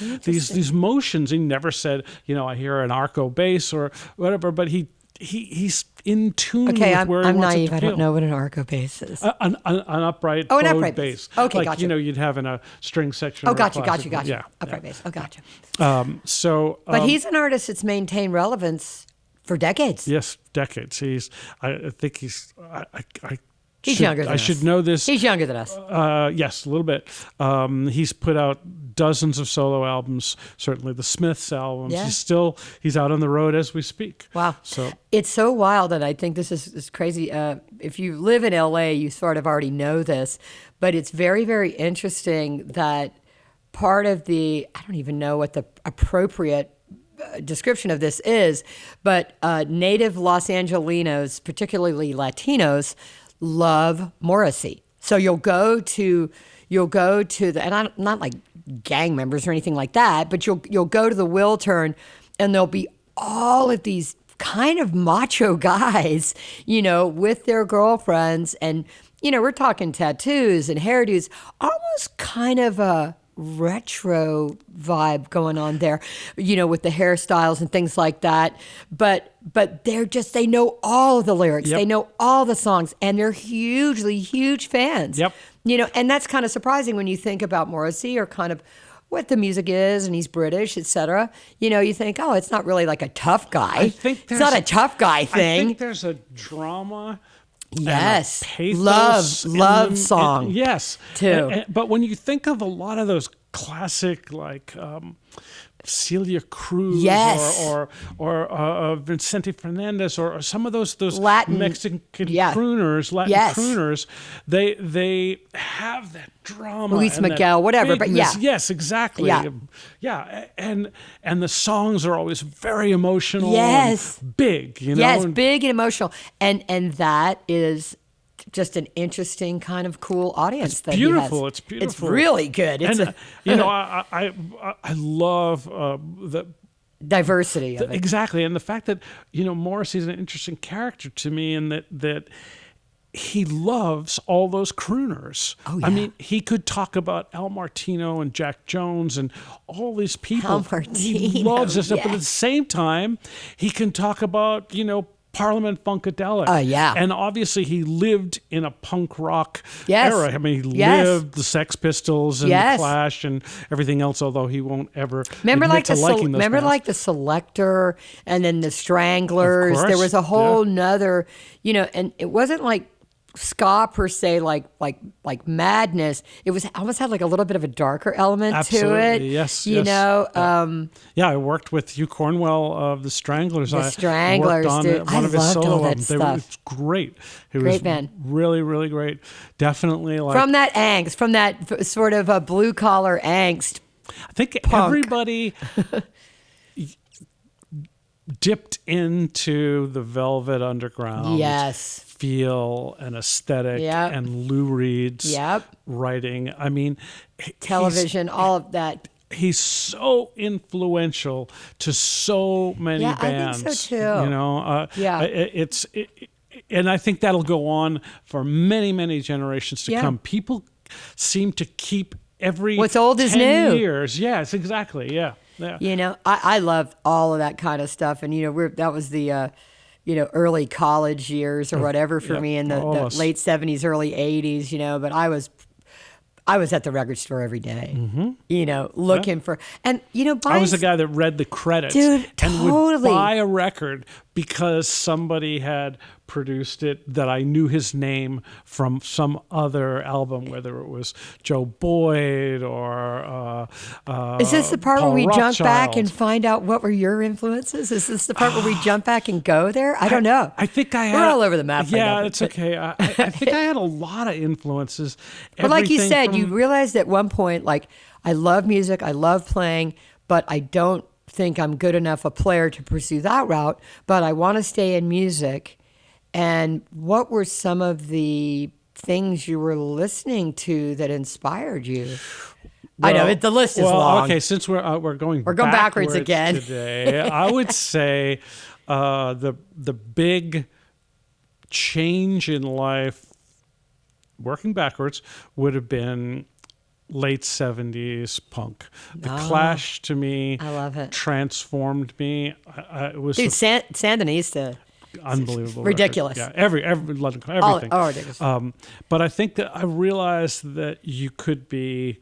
Speaker 2: motions. He never said, I hear an Arco bass or whatever, but he's in tune with where he wants
Speaker 1: naive.
Speaker 2: it to
Speaker 1: I
Speaker 2: feel.
Speaker 1: don't know what an Arco bass is.
Speaker 2: An upright
Speaker 1: an
Speaker 2: bowed
Speaker 1: upright
Speaker 2: bass.
Speaker 1: Okay,
Speaker 2: like,
Speaker 1: gotcha.
Speaker 2: You'd have in a string section.
Speaker 1: Oh,
Speaker 2: or
Speaker 1: gotcha.
Speaker 2: Yeah.
Speaker 1: Upright bass. Oh, gotcha.
Speaker 2: But
Speaker 1: he's an artist that's maintained relevance for decades.
Speaker 2: Yes, decades. I
Speaker 1: He's younger than us.
Speaker 2: I should know this.
Speaker 1: He's younger than us.
Speaker 2: Yes, a little bit. He's put out dozens of solo albums, certainly the Smiths albums.
Speaker 1: Yeah.
Speaker 2: He's out on the road as we speak.
Speaker 1: Wow.
Speaker 2: So
Speaker 1: it's so wild, and I think this is crazy. If you live in LA, you sort of already know this, but it's very, very interesting that part of I don't even know what the appropriate description of this is, but native Los Angelinos, particularly Latinos, love Morrissey. So you'll go to the, and I'm not like gang members or anything like that, but you'll go to the Wiltern, and there'll be all of these kind of macho guys, with their girlfriends, and we're talking tattoos and hairdos, almost kind of a retro vibe going on there, with the hairstyles and things like that. But they know all of the lyrics.
Speaker 2: Yep.
Speaker 1: They know all the songs, and they're huge fans.
Speaker 2: Yep.
Speaker 1: And that's kind of surprising when you think about Morrissey, or kind of what the music is, and he's British, etc. You think, oh, it's not really like a tough guy.
Speaker 2: I think
Speaker 1: it's not a tough guy thing.
Speaker 2: I think there's a drama.
Speaker 1: Yes,
Speaker 2: pathos
Speaker 1: love song.
Speaker 2: Yes,
Speaker 1: too.
Speaker 2: But when you think of a lot of those classic, like Celia Cruz,
Speaker 1: yes,
Speaker 2: or Vicente Fernandez, or some of those
Speaker 1: Latin
Speaker 2: Mexican crooners, crooners, they have that drama.
Speaker 1: Luis Miguel, whatever,
Speaker 2: bigness.
Speaker 1: but
Speaker 2: yes, exactly. Yeah, and the songs are always very emotional.
Speaker 1: Yes,
Speaker 2: and big.
Speaker 1: Yes, big and emotional, and that is just an interesting kind of cool audience.
Speaker 2: It's
Speaker 1: that
Speaker 2: beautiful.
Speaker 1: He has.
Speaker 2: It's beautiful.
Speaker 1: It's really good. It's
Speaker 2: I love the
Speaker 1: diversity of it.
Speaker 2: Exactly, and the fact that Morrissey is an interesting character to me, and that he loves all those crooners.
Speaker 1: Oh, yeah.
Speaker 2: I mean, he could talk about Al Martino and Jack Jones and all these people.
Speaker 1: Al Martino,
Speaker 2: he loves this stuff,
Speaker 1: yes.
Speaker 2: but at the same time, he can talk about Parliament Funkadelic.
Speaker 1: Oh, yeah.
Speaker 2: And obviously he lived in a punk rock
Speaker 1: yes.
Speaker 2: era. I mean, he
Speaker 1: yes.
Speaker 2: lived the Sex Pistols and
Speaker 1: yes.
Speaker 2: the Clash and everything else, although he won't ever
Speaker 1: remember
Speaker 2: admit to liking those bands.
Speaker 1: like the Selector and then the Stranglers.
Speaker 2: Of course.
Speaker 1: There was a whole nother, and it wasn't like ska per se, like Madness. It was almost had like a little bit of a darker element
Speaker 2: Absolutely.
Speaker 1: to it.
Speaker 2: Yes,
Speaker 1: you know.
Speaker 2: I worked with Hugh Cornwell of the Stranglers.
Speaker 1: The Stranglers,
Speaker 2: I worked on
Speaker 1: dude.
Speaker 2: one of his
Speaker 1: loved
Speaker 2: solo
Speaker 1: all that
Speaker 2: albums.
Speaker 1: stuff.
Speaker 2: It's great. It
Speaker 1: great
Speaker 2: was
Speaker 1: band.
Speaker 2: Really, really great. Definitely like
Speaker 1: from that angst, from that sort of a blue collar angst.
Speaker 2: I think
Speaker 1: punk.
Speaker 2: Everybody dipped into the Velvet Underground.
Speaker 1: Yes.
Speaker 2: Feel and aesthetic and Lou Reed's writing. I mean,
Speaker 1: television, all of that.
Speaker 2: He's so influential to so many bands.
Speaker 1: I think so too.
Speaker 2: And I think that'll go on for many, many generations to come. People seem to keep every
Speaker 1: what's old
Speaker 2: 10
Speaker 1: is new.
Speaker 2: years. Yes, exactly. Yeah.
Speaker 1: I love all of that kind of stuff, and that was the early college years or whatever for me in the late 70s, early 80s, but I was at the record store every day, looking for, and
Speaker 2: I was the guy that read the credits,
Speaker 1: dude,
Speaker 2: and would buy a record because somebody had produced it that I knew his name from some other album, whether it was Joe Boyd or
Speaker 1: is this the part
Speaker 2: Paul
Speaker 1: where we
Speaker 2: Rothschild.
Speaker 1: jump back and find out what were your influences? Is this the part where we jump back and go there? I don't know.
Speaker 2: I think I had.
Speaker 1: We're all over the map.
Speaker 2: Yeah, it's okay. I think I had a lot of influences.
Speaker 1: But like you said, you realized at one point, like, I love music, I love playing, but I don't think I'm good enough a player to pursue that route, but I want to stay in music. And what were some of the things you were listening to that inspired you? Well, I know the list is long.
Speaker 2: Okay, since we're going
Speaker 1: backwards again
Speaker 2: today, I would say the big change in life, working backwards, would have been late 70s punk. The Clash to me,
Speaker 1: I love it.
Speaker 2: Transformed me. It was
Speaker 1: Sandinista.
Speaker 2: Unbelievable,
Speaker 1: ridiculous.
Speaker 2: Record. Yeah, everything.
Speaker 1: Oh, ridiculous.
Speaker 2: But I think that I realized that you could be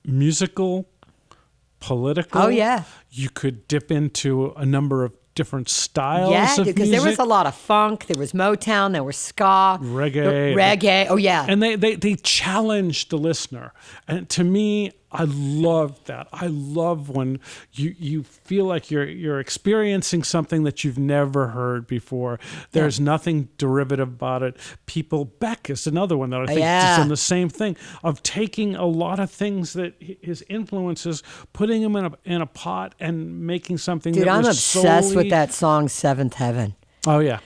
Speaker 2: musical, political.
Speaker 1: Oh yeah.
Speaker 2: You could dip into a number of different styles
Speaker 1: Yeah,
Speaker 2: of
Speaker 1: because
Speaker 2: music.
Speaker 1: there was a lot of funk, there was Motown, there was ska,
Speaker 2: reggae.
Speaker 1: Oh yeah,
Speaker 2: and they challenged the listener, and to me, I love that. I love when you feel like you're experiencing something that you've never heard before. There's nothing derivative about it. Beck is another one that I think has done the same thing of taking a lot of things that his influences, putting them in a pot and making something.
Speaker 1: Dude,
Speaker 2: that
Speaker 1: I'm
Speaker 2: was
Speaker 1: obsessed with that song Seventh Heaven.
Speaker 2: Oh yeah.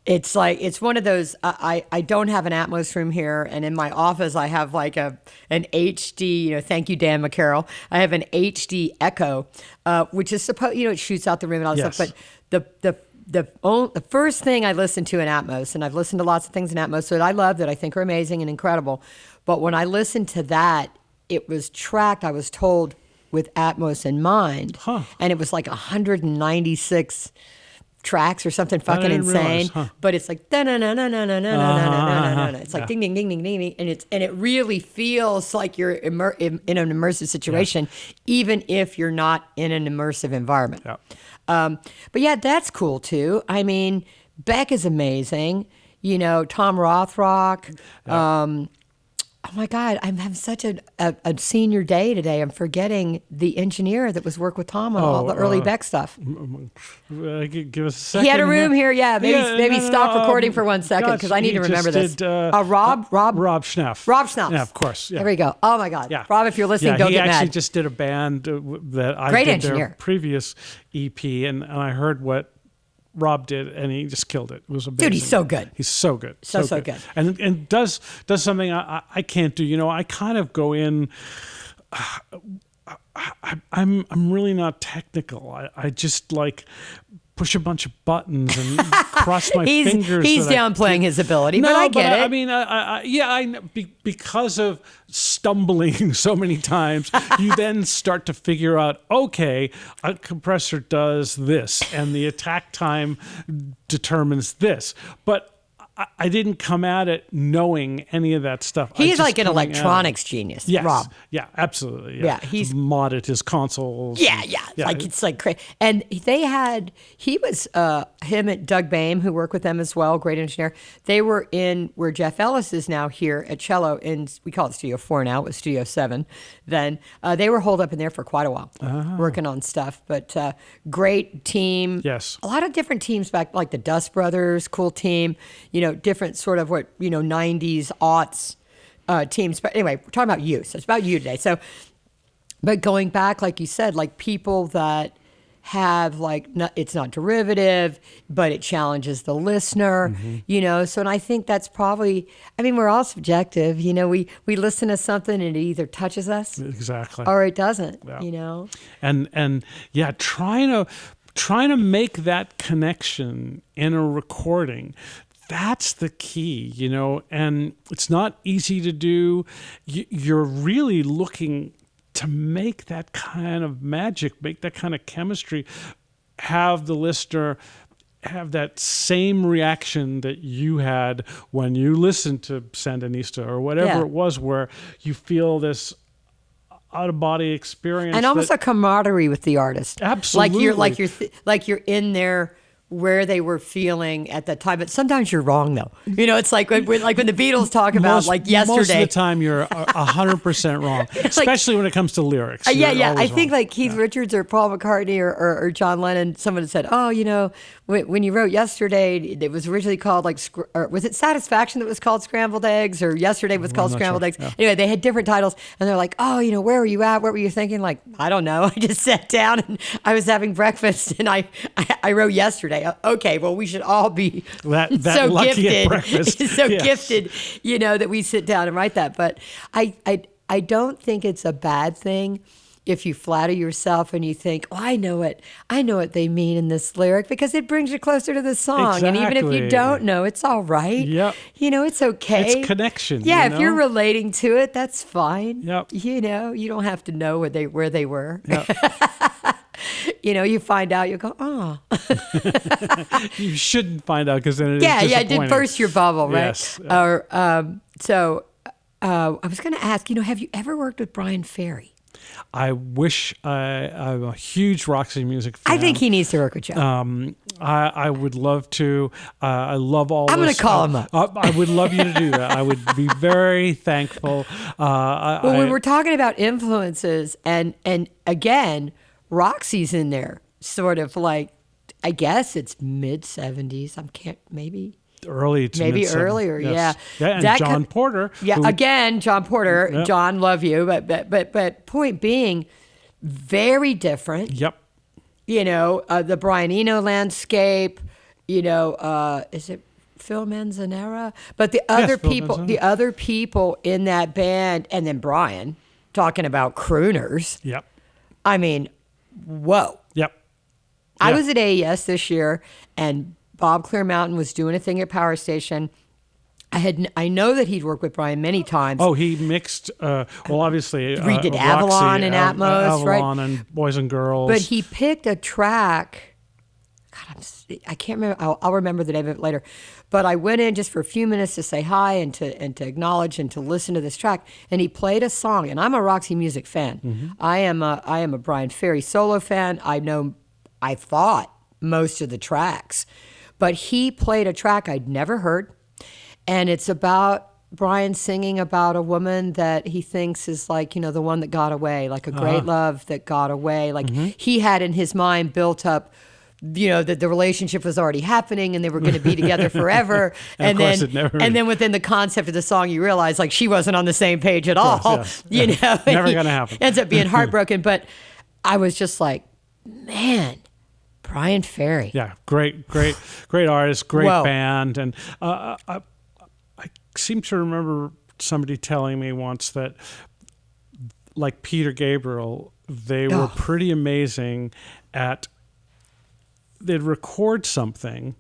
Speaker 1: It's like, it's one of those, I don't have an Atmos room here, and in my office I have like an HD, thank you Dan McCarroll, I have an HD Echo, which is supposed, it shoots out the room and all that stuff, but the first thing I listened to in Atmos, and I've listened to lots of things in Atmos that I love, that I think are amazing and incredible, but when I listened to that, it was tracked, I was told, with Atmos in mind, and it was like 196 tracks or something fucking insane, but it's like it's like ding ding ding ding ding, and it really feels like you're in an immersive situation, even if you're not in an immersive environment. But yeah, that's cool too. I mean, Beck is amazing. Tom Rothrock. Oh my God, I'm having such a senior day today. I'm forgetting the engineer that was working with Tom on all the early Beck stuff.
Speaker 2: Give us a second.
Speaker 1: He had a room here. Yeah, maybe stop recording for 1 second, because I need to remember this. Rob
Speaker 2: Schneff.
Speaker 1: Rob Schneff.
Speaker 2: Yeah, of course. Yeah.
Speaker 1: There we go. Oh my God. Yeah. Rob, if you're listening, don't get mad.
Speaker 2: He actually just did a band that I
Speaker 1: Great
Speaker 2: did
Speaker 1: engineer.
Speaker 2: their previous EP, and I heard what Rob did, and he just killed it. It was amazing.
Speaker 1: Dude, he's so good.
Speaker 2: He's so good.
Speaker 1: So good.
Speaker 2: And does something I can't do. I kind of go in. I'm really not technical. I just like push a bunch of buttons and cross my fingers.
Speaker 1: He's downplaying his ability, but I get it.
Speaker 2: I mean, because of stumbling so many times, you then start to figure out, okay, a compressor does this, and the attack time determines this. But I didn't come at it knowing any of that stuff.
Speaker 1: He's like an electronics genius,
Speaker 2: yes.
Speaker 1: Rob.
Speaker 2: Yeah, absolutely.
Speaker 1: Yeah, he's
Speaker 2: modded his consoles.
Speaker 1: Yeah. It's like crazy. And he was him and Doug Boehm, who worked with them as well, great engineer. They were in where Jeff Ellis is now here at cello, and we call it Studio 4 now, it was Studio 7 then. They were holed up in there for quite a while, working on stuff. But great team.
Speaker 2: Yes.
Speaker 1: A lot of different teams back, like the Dust Brothers, cool team. Different sort of 90s, aughts teams. But anyway, we're talking about you. So it's about you today. So, but going back, like you said, like people that have it's not derivative, but it challenges the listener, So, and I think that's probably, we're all subjective. We listen to something and it either touches us.
Speaker 2: Exactly.
Speaker 1: Or it doesn't,
Speaker 2: And yeah, trying to make that connection in a recording, that's the key, and it's not easy to do. You're really looking to make that kind of magic, make that kind of chemistry, have the listener have that same reaction that you had when you listened to Sandinista or whatever it was, where you feel this out-of-body experience.
Speaker 1: And almost a camaraderie with the artist.
Speaker 2: Absolutely.
Speaker 1: Like you're in there where they were feeling at that time. But sometimes you're wrong, though. It's like when the Beatles talk about yesterday.
Speaker 2: Most of the time you're 100% wrong, especially when it comes to lyrics.
Speaker 1: I think like Keith Richards or Paul McCartney or John Lennon, someone said, when you wrote Yesterday, it was originally called or was it Satisfaction that was called Scrambled Eggs, or Yesterday was called Scrambled Eggs? Yeah. Anyway, they had different titles, and they're like, where were you at? What were you thinking? Like, I don't know. I just sat down and I was having breakfast and I wrote Yesterday. Okay, well, we should all be
Speaker 2: that
Speaker 1: so
Speaker 2: lucky
Speaker 1: gifted,
Speaker 2: at breakfast.
Speaker 1: Gifted, that we sit down and write that. But I don't think it's a bad thing if you flatter yourself and you think, I know what they mean in this lyric, because it brings you closer to the song.
Speaker 2: Exactly.
Speaker 1: And even if you don't know, it's all right.
Speaker 2: Yep.
Speaker 1: It's okay.
Speaker 2: It's connection.
Speaker 1: Yeah, if you're relating to it, that's fine.
Speaker 2: Yep.
Speaker 1: You don't have to know where they were.
Speaker 2: Yep.
Speaker 1: You find out, you go, oh.
Speaker 2: You shouldn't find out, because then it is
Speaker 1: it did burst your bubble, right?
Speaker 2: Yes.
Speaker 1: I was going to ask, have you ever worked with Brian Ferry?
Speaker 2: I wish I'm a huge Roxy Music fan.
Speaker 1: I think he needs to work with you.
Speaker 2: I would love to. I love all.
Speaker 1: I'm going to call him up.
Speaker 2: I would love you to do that. I would be very thankful.
Speaker 1: We were talking about influences, and again, Roxy's in there, sort of like, I guess it's mid 70s. Maybe earlier.
Speaker 2: Yes.
Speaker 1: Yeah.
Speaker 2: And that John Porter.
Speaker 1: Yeah. Again, John Porter. Yep. John, love you, but point being, very different.
Speaker 2: Yep.
Speaker 1: The Brian Eno landscape. Is it Phil Manzanera? But the other people in that band, and then Brian talking about crooners.
Speaker 2: Yep.
Speaker 1: I mean, whoa.
Speaker 2: Yep.
Speaker 1: I was at AES this year, and Bob Clearmountain was doing a thing at Power Station. I know that he'd worked with Brian many times.
Speaker 2: Oh, he mixed, obviously.
Speaker 1: Redid Avalon and Atmos, right?
Speaker 2: Avalon and Boys and Girls.
Speaker 1: But he picked a track. God, I can't remember. I'll remember the name of it later. But I went in just for a few minutes to say hi and to acknowledge and to listen to this track. And he played a song. And I'm a Roxy Music fan. Mm-hmm. I am a Brian Ferry solo fan. I thought most of the tracks. But he played a track I'd never heard. And it's about Brian singing about a woman that he thinks is like, the one that got away, like a great love that got away. Like he had in his mind built up, that the relationship was already happening and they were going to be together forever. and then within the concept of the song, you realize like she wasn't on the same page at all.
Speaker 2: Course, yes. Never going to happen.
Speaker 1: Ends up being heartbroken. But I was just like, man. Brian Ferry.
Speaker 2: Yeah, great artist, great band. And I seem to remember somebody telling me once that, like Peter Gabriel, they were pretty amazing they'd record something,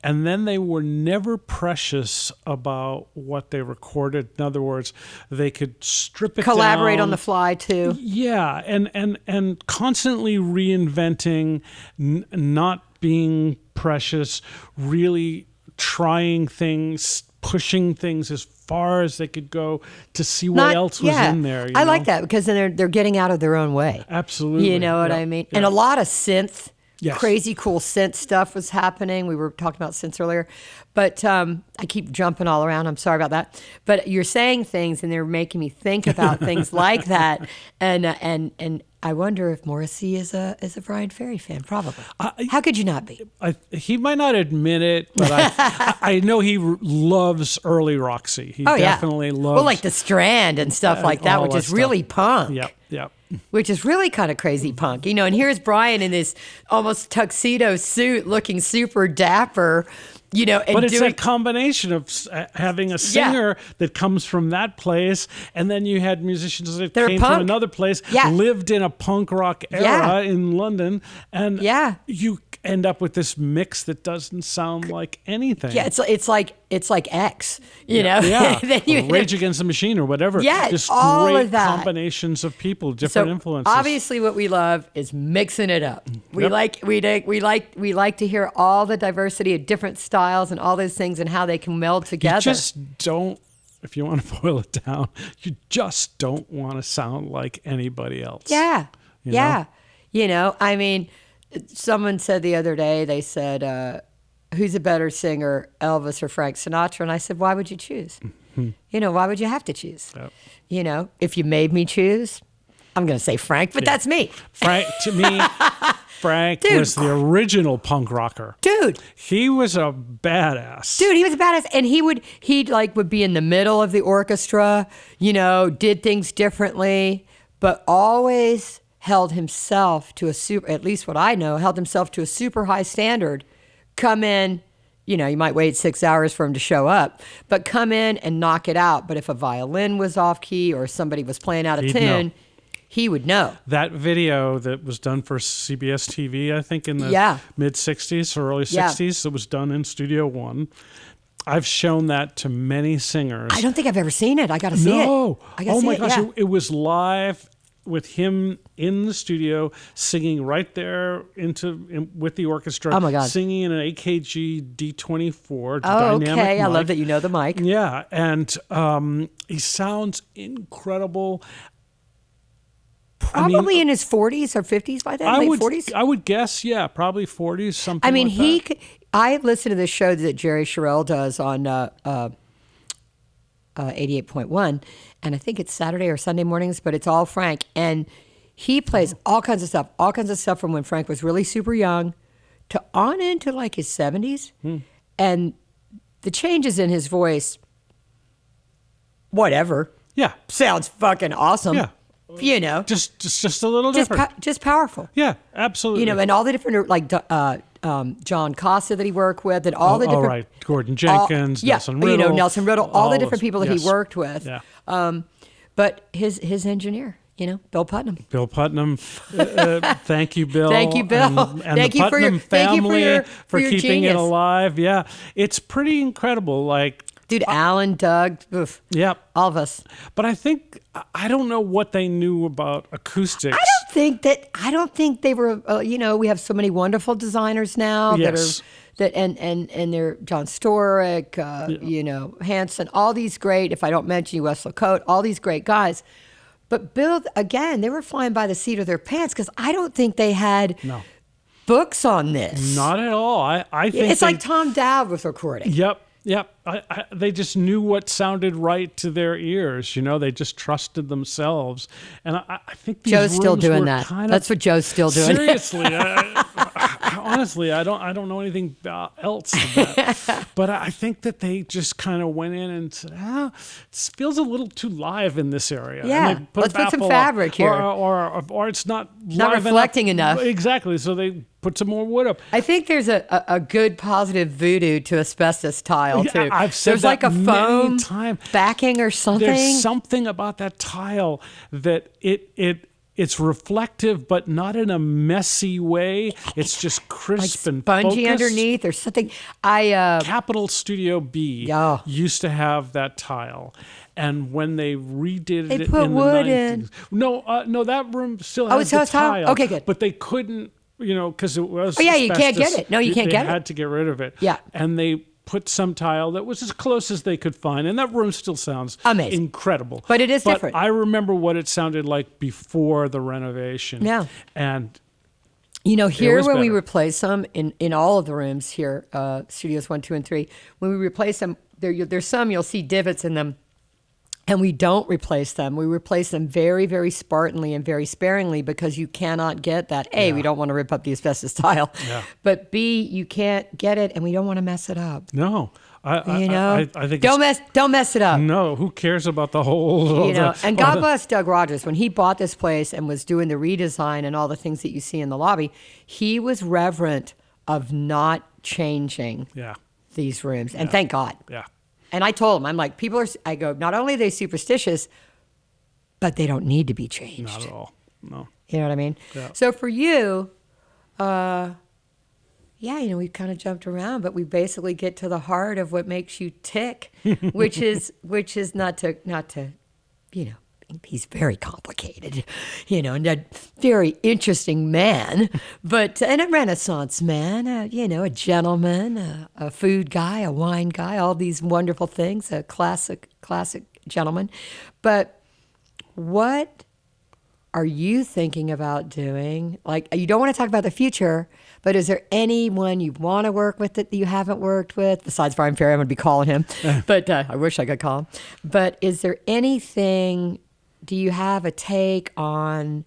Speaker 2: and then they were never precious about what they recorded. In other words, they could strip it
Speaker 1: collaborate
Speaker 2: down.
Speaker 1: On the fly too.
Speaker 2: Yeah, and constantly reinventing, not being precious, really trying things, pushing things as far as they could go to see what else was in there.
Speaker 1: I like that because then they're getting out of their own way.
Speaker 2: Absolutely.
Speaker 1: You know what I mean? Yeah. And a lot of synth.
Speaker 2: Yes.
Speaker 1: Crazy cool synth stuff was happening. We were talking about synths earlier, but I keep jumping all around. I'm sorry about that. But you're saying things, and they're making me think about things like that. And I wonder if Morrissey is a Brian Ferry fan. Probably. How could you not be?
Speaker 2: He might not admit it, but I know he loves early Roxy. He definitely loves.
Speaker 1: Well, like the Strand and stuff like that, which is really punk.
Speaker 2: Yep.
Speaker 1: Which is really kind of crazy punk, and here's Brian in this almost tuxedo suit, looking super dapper, And
Speaker 2: but it's a combination of having a singer that comes from that place, and then you had musicians that came from another place, lived in a punk rock era in London, and you end up with this mix that doesn't sound like anything.
Speaker 1: Yeah, it's like X,
Speaker 2: Yeah, Rage Against the Machine or whatever.
Speaker 1: Yeah,
Speaker 2: just
Speaker 1: all
Speaker 2: great
Speaker 1: of that.
Speaker 2: combinations of people, different influences.
Speaker 1: Obviously, what we love is mixing it up. We like to hear all the diversity of different styles and all those things and how they can meld together.
Speaker 2: You just don't. If you want to boil it down, you just don't want to sound like anybody else.
Speaker 1: Yeah,
Speaker 2: You know?
Speaker 1: I mean, someone said the other day, they said, who's a better singer, Elvis or Frank Sinatra? And I said, why would you choose?
Speaker 2: Mm-hmm.
Speaker 1: Why would you have to choose?
Speaker 2: Yep.
Speaker 1: If you made me choose, I'm going to say Frank, but that's me.
Speaker 2: Frank, to me, Frank was the original punk rocker.
Speaker 1: Dude.
Speaker 2: He was a badass.
Speaker 1: Dude, he was a badass. And he would be in the middle of the orchestra, did things differently, but always held himself to at least what I know, held himself to a super high standard. Come in, you might wait 6 hours for him to show up, but come in and knock it out. But if a violin was off key or somebody was playing out of tune, he would know.
Speaker 2: That video that was done for CBS TV, I think in the mid-'60s or early 60s, it was done in Studio One. I've shown that to many singers.
Speaker 1: I don't think I've ever seen it. I got to see it.
Speaker 2: No.
Speaker 1: Oh
Speaker 2: my gosh. It was live with him in the studio singing right there with the orchestra.
Speaker 1: Oh my God.
Speaker 2: Singing in an AKG D24
Speaker 1: dynamic
Speaker 2: mic.
Speaker 1: I love that you know the mic.
Speaker 2: Yeah, and he sounds incredible.
Speaker 1: Probably in his 40s or 50s by then, late 40s?
Speaker 2: I would guess, yeah, probably 40s, something like that.
Speaker 1: I listen to this show that Jerry Sherrill does on 88.1, and I think it's Saturday or Sunday mornings, but it's all Frank. And he plays all kinds of stuff from when Frank was really super young to on into like his 70s. And the changes in his voice, whatever.
Speaker 2: Yeah.
Speaker 1: Sounds fucking awesome.
Speaker 2: Yeah.
Speaker 1: You know.
Speaker 2: Just a little different.
Speaker 1: Just powerful.
Speaker 2: Yeah, absolutely.
Speaker 1: You know, and all the different, like John Costa that he worked with, and all the different.
Speaker 2: Oh, right. Gordon Jenkins, Nelson Riddle.
Speaker 1: You know, Nelson Riddle, all the different people that he worked with.
Speaker 2: Yeah.
Speaker 1: But his engineer, you know, Bill Putnam.
Speaker 2: Bill Putnam. Thank you, Bill.
Speaker 1: Thank you, Bill.
Speaker 2: And the Putnam family for keeping
Speaker 1: genius.
Speaker 2: it alive. Yeah. It's pretty incredible. Like,
Speaker 1: dude, Alan, Doug, oof,
Speaker 2: yep.
Speaker 1: all of us.
Speaker 2: But I don't know what they knew about acoustics.
Speaker 1: I don't think they were, you know, we have so many wonderful designers now and they're John Storick, you know, Hanson, all these great, if I don't mention you, Wes LaCote, all these great guys. But Bill, again, they were flying by the seat of their pants because I don't think they had books on this.
Speaker 2: Not at all. I think
Speaker 1: it's like Tom Dowd was recording.
Speaker 2: Yep. They just knew what sounded right to their ears. You know, they just trusted themselves. And I think these
Speaker 1: Joe's still doing that. That's what Joe's still doing.
Speaker 2: Seriously, honestly, I don't know anything else about that. But I think that they just kind of went in and said, it feels a little too live in this area.
Speaker 1: Yeah, let's put some fabric here.
Speaker 2: Or it's not
Speaker 1: reflecting enough.
Speaker 2: Exactly. So they put some more wood up.
Speaker 1: I think there's a good positive voodoo to asbestos tile too.
Speaker 2: I've said
Speaker 1: there's like a foam backing or something.
Speaker 2: There's something about that tile that it's reflective, but not in a messy way. It's just crisp and
Speaker 1: spongy
Speaker 2: focused.
Speaker 1: underneath or something.
Speaker 2: Capitol Studio B used to have that tile. And when they redid it in the 90s. No, that room still has the tile.
Speaker 1: Okay, good.
Speaker 2: But they couldn't, you know, because it was
Speaker 1: you can't get it. No, you can't get it.
Speaker 2: They had to get rid of it.
Speaker 1: Yeah.
Speaker 2: And they put some tile that was as close as they could find. And that room still sounds
Speaker 1: amazing.
Speaker 2: Incredible.
Speaker 1: But it is different.
Speaker 2: I remember what it sounded like before the renovation.
Speaker 1: Yeah.
Speaker 2: And
Speaker 1: you know, here when we replace them in all of the rooms here, studios 1, 2, and 3, when we replace them, there's some you'll see divots in them. And we don't replace them. We replace them very, very spartanly and very sparingly because you cannot get that. A, we don't want to rip up the asbestos tile. Yeah. But B, you can't get it and we don't want to mess it up.
Speaker 2: No.
Speaker 1: I
Speaker 2: think
Speaker 1: don't mess it up.
Speaker 2: No, who cares about the whole?
Speaker 1: You know, and God bless Doug Rogers. When he bought this place and was doing the redesign and all the things that you see in the lobby, he was reverent of not changing these rooms. And thank God.
Speaker 2: Yeah.
Speaker 1: And I told him, I'm like, I go, not only are they superstitious, but they don't need to be changed.
Speaker 2: Not at all. No.
Speaker 1: You know what I mean?
Speaker 2: Yeah.
Speaker 1: So for you, you know, we've kind of jumped around, but we basically get to the heart of what makes you tick, which is not to, you know, he's very complicated, you know, and a very interesting man, and a Renaissance man, you know, a gentleman, a food guy, a wine guy, all these wonderful things, a classic gentleman. But what are you thinking about doing? Like, you don't want to talk about the future, but is there anyone you want to work with that you haven't worked with? Besides Brian Ferry, I'm going to be calling him, but I wish I could call him. But is there anything... Do you have a take on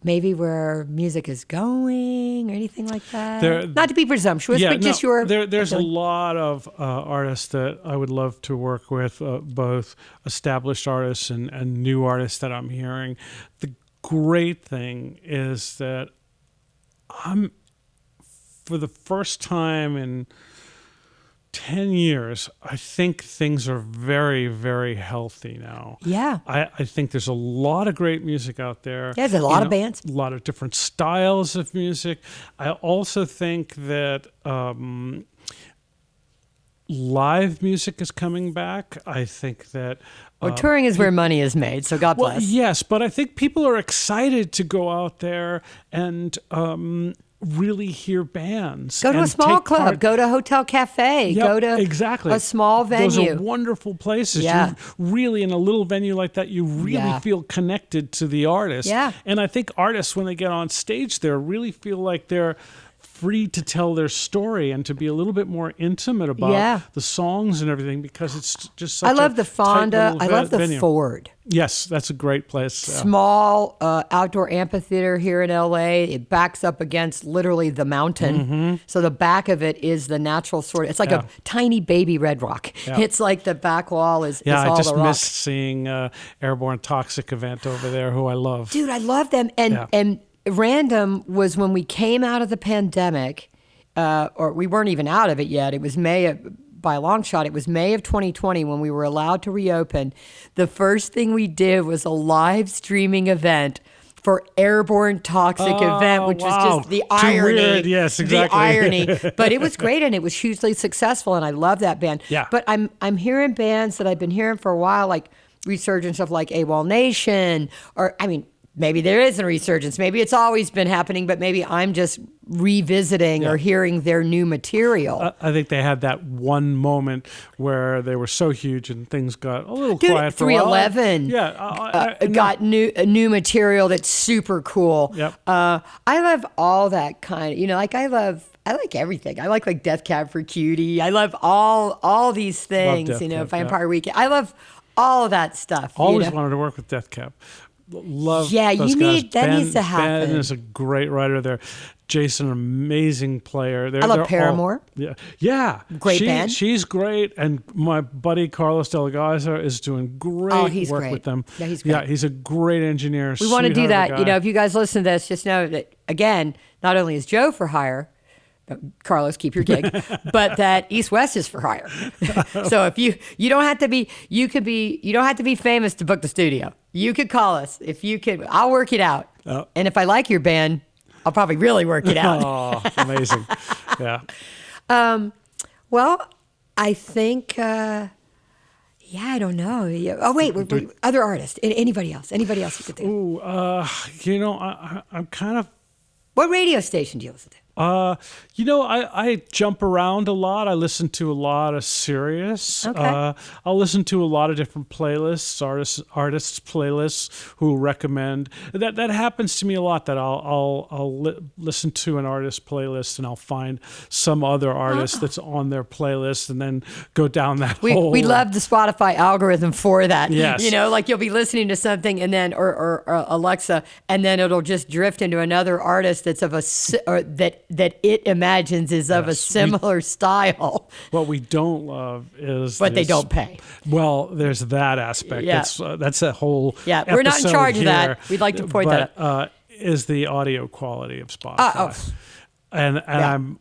Speaker 1: maybe where music is going or anything like that? Not to be presumptuous, but just your...
Speaker 2: There's a lot of artists that I would love to work with, both established artists and new artists that I'm hearing. The great thing is that I'm, for the first time in 10 years, I think things are very, very healthy now.
Speaker 1: Yeah.
Speaker 2: I think there's a lot of great music out there.
Speaker 1: Yeah, there's a lot of bands.
Speaker 2: A lot of different styles of music. I also think that live music is coming back. I think that...
Speaker 1: touring is where money is made, so God bless.
Speaker 2: Yes, but I think people are excited to go out there and... really hear bands.
Speaker 1: Go to a small club. Go to a hotel cafe.
Speaker 2: Yep,
Speaker 1: go to a small venue.
Speaker 2: Those are wonderful places.
Speaker 1: Yeah.
Speaker 2: You really, in a little venue like that, you really feel connected to the artist.
Speaker 1: Yeah.
Speaker 2: And I think artists, when they get on stage there, really feel like they're free to tell their story and to be a little bit more intimate about the songs and everything, because it's just such
Speaker 1: I love the Fonda. I love the
Speaker 2: venue.
Speaker 1: Ford.
Speaker 2: Yes, that's a great place.
Speaker 1: Small outdoor amphitheater here in LA. It backs up against literally the mountain. So the back of it is the natural sort of, it's like a tiny baby Red Rock. It's like the back wall is all the rock.
Speaker 2: I just missed seeing Airborne Toxic event over there, who I love.
Speaker 1: Dude, I love them. And Random was when we came out of the pandemic, or we weren't even out of it yet. It was by a long shot, it was May of 2020 when we were allowed to reopen. The first thing we did was a live streaming event for Airborne Toxic event, which was just the irony.
Speaker 2: Weird. Yes, exactly.
Speaker 1: The irony. But it was great, and it was hugely successful, and I love that band.
Speaker 2: Yeah.
Speaker 1: But I'm hearing bands that I've been hearing for a while, like resurgence of like AWOL Nation, or maybe there is a resurgence. Maybe it's always been happening, but maybe I'm just revisiting or hearing their new material.
Speaker 2: I think they had that one moment where they were so huge and things got a little quiet for a while.
Speaker 1: 311 got new material that's super cool.
Speaker 2: Yep.
Speaker 1: I love all that kind of, I like everything. I like Death Cab for Cutie. I love all these things, Vampire Weekend. I love all of that stuff.
Speaker 2: Always wanted to work with Death Cab. Love those guys.
Speaker 1: Needs to happen.
Speaker 2: Ben is a great writer there. Jason, an amazing player.
Speaker 1: I love Paramore.
Speaker 2: Great
Speaker 1: band.
Speaker 2: She's great, and my buddy Carlos Delgaza is doing great work with them.
Speaker 1: Yeah, he's great.
Speaker 2: Yeah, he's a great engineer.
Speaker 1: We want to do that. If you guys listen to this, just know that again, not only is Joe for hire, Carlos, keep your gig, but that East West is for hire. So if you don't have to be, you don't have to be famous to book the studio. You could call us I'll work it out. Oh. And if I like your band, I'll probably really work it out.
Speaker 2: Oh, amazing. Yeah.
Speaker 1: Well, I think, I don't know. Oh, wait, other artists, anybody else you could think?
Speaker 2: Ooh, I'm kind of.
Speaker 1: What radio station do you listen to?
Speaker 2: I jump around a lot. I listen to a lot of Sirius.
Speaker 1: Okay.
Speaker 2: I'll listen to a lot of different playlists, artists playlists who recommend. That happens to me a lot. That I'll listen to an artist playlist and I'll find some other artist that's on their playlist and then go down that hole.
Speaker 1: We love the Spotify algorithm for that.
Speaker 2: Yes.
Speaker 1: You'll be listening to something and then or Alexa, and then it'll just drift into another artist that's of that it imagines is of a similar style.
Speaker 2: What we don't love is
Speaker 1: but they don't pay.
Speaker 2: Well, there's that aspect.
Speaker 1: Yeah.
Speaker 2: That's a whole
Speaker 1: we're not in charge of that. We'd like to point that out.
Speaker 2: Is the audio quality of Spotify. And I'm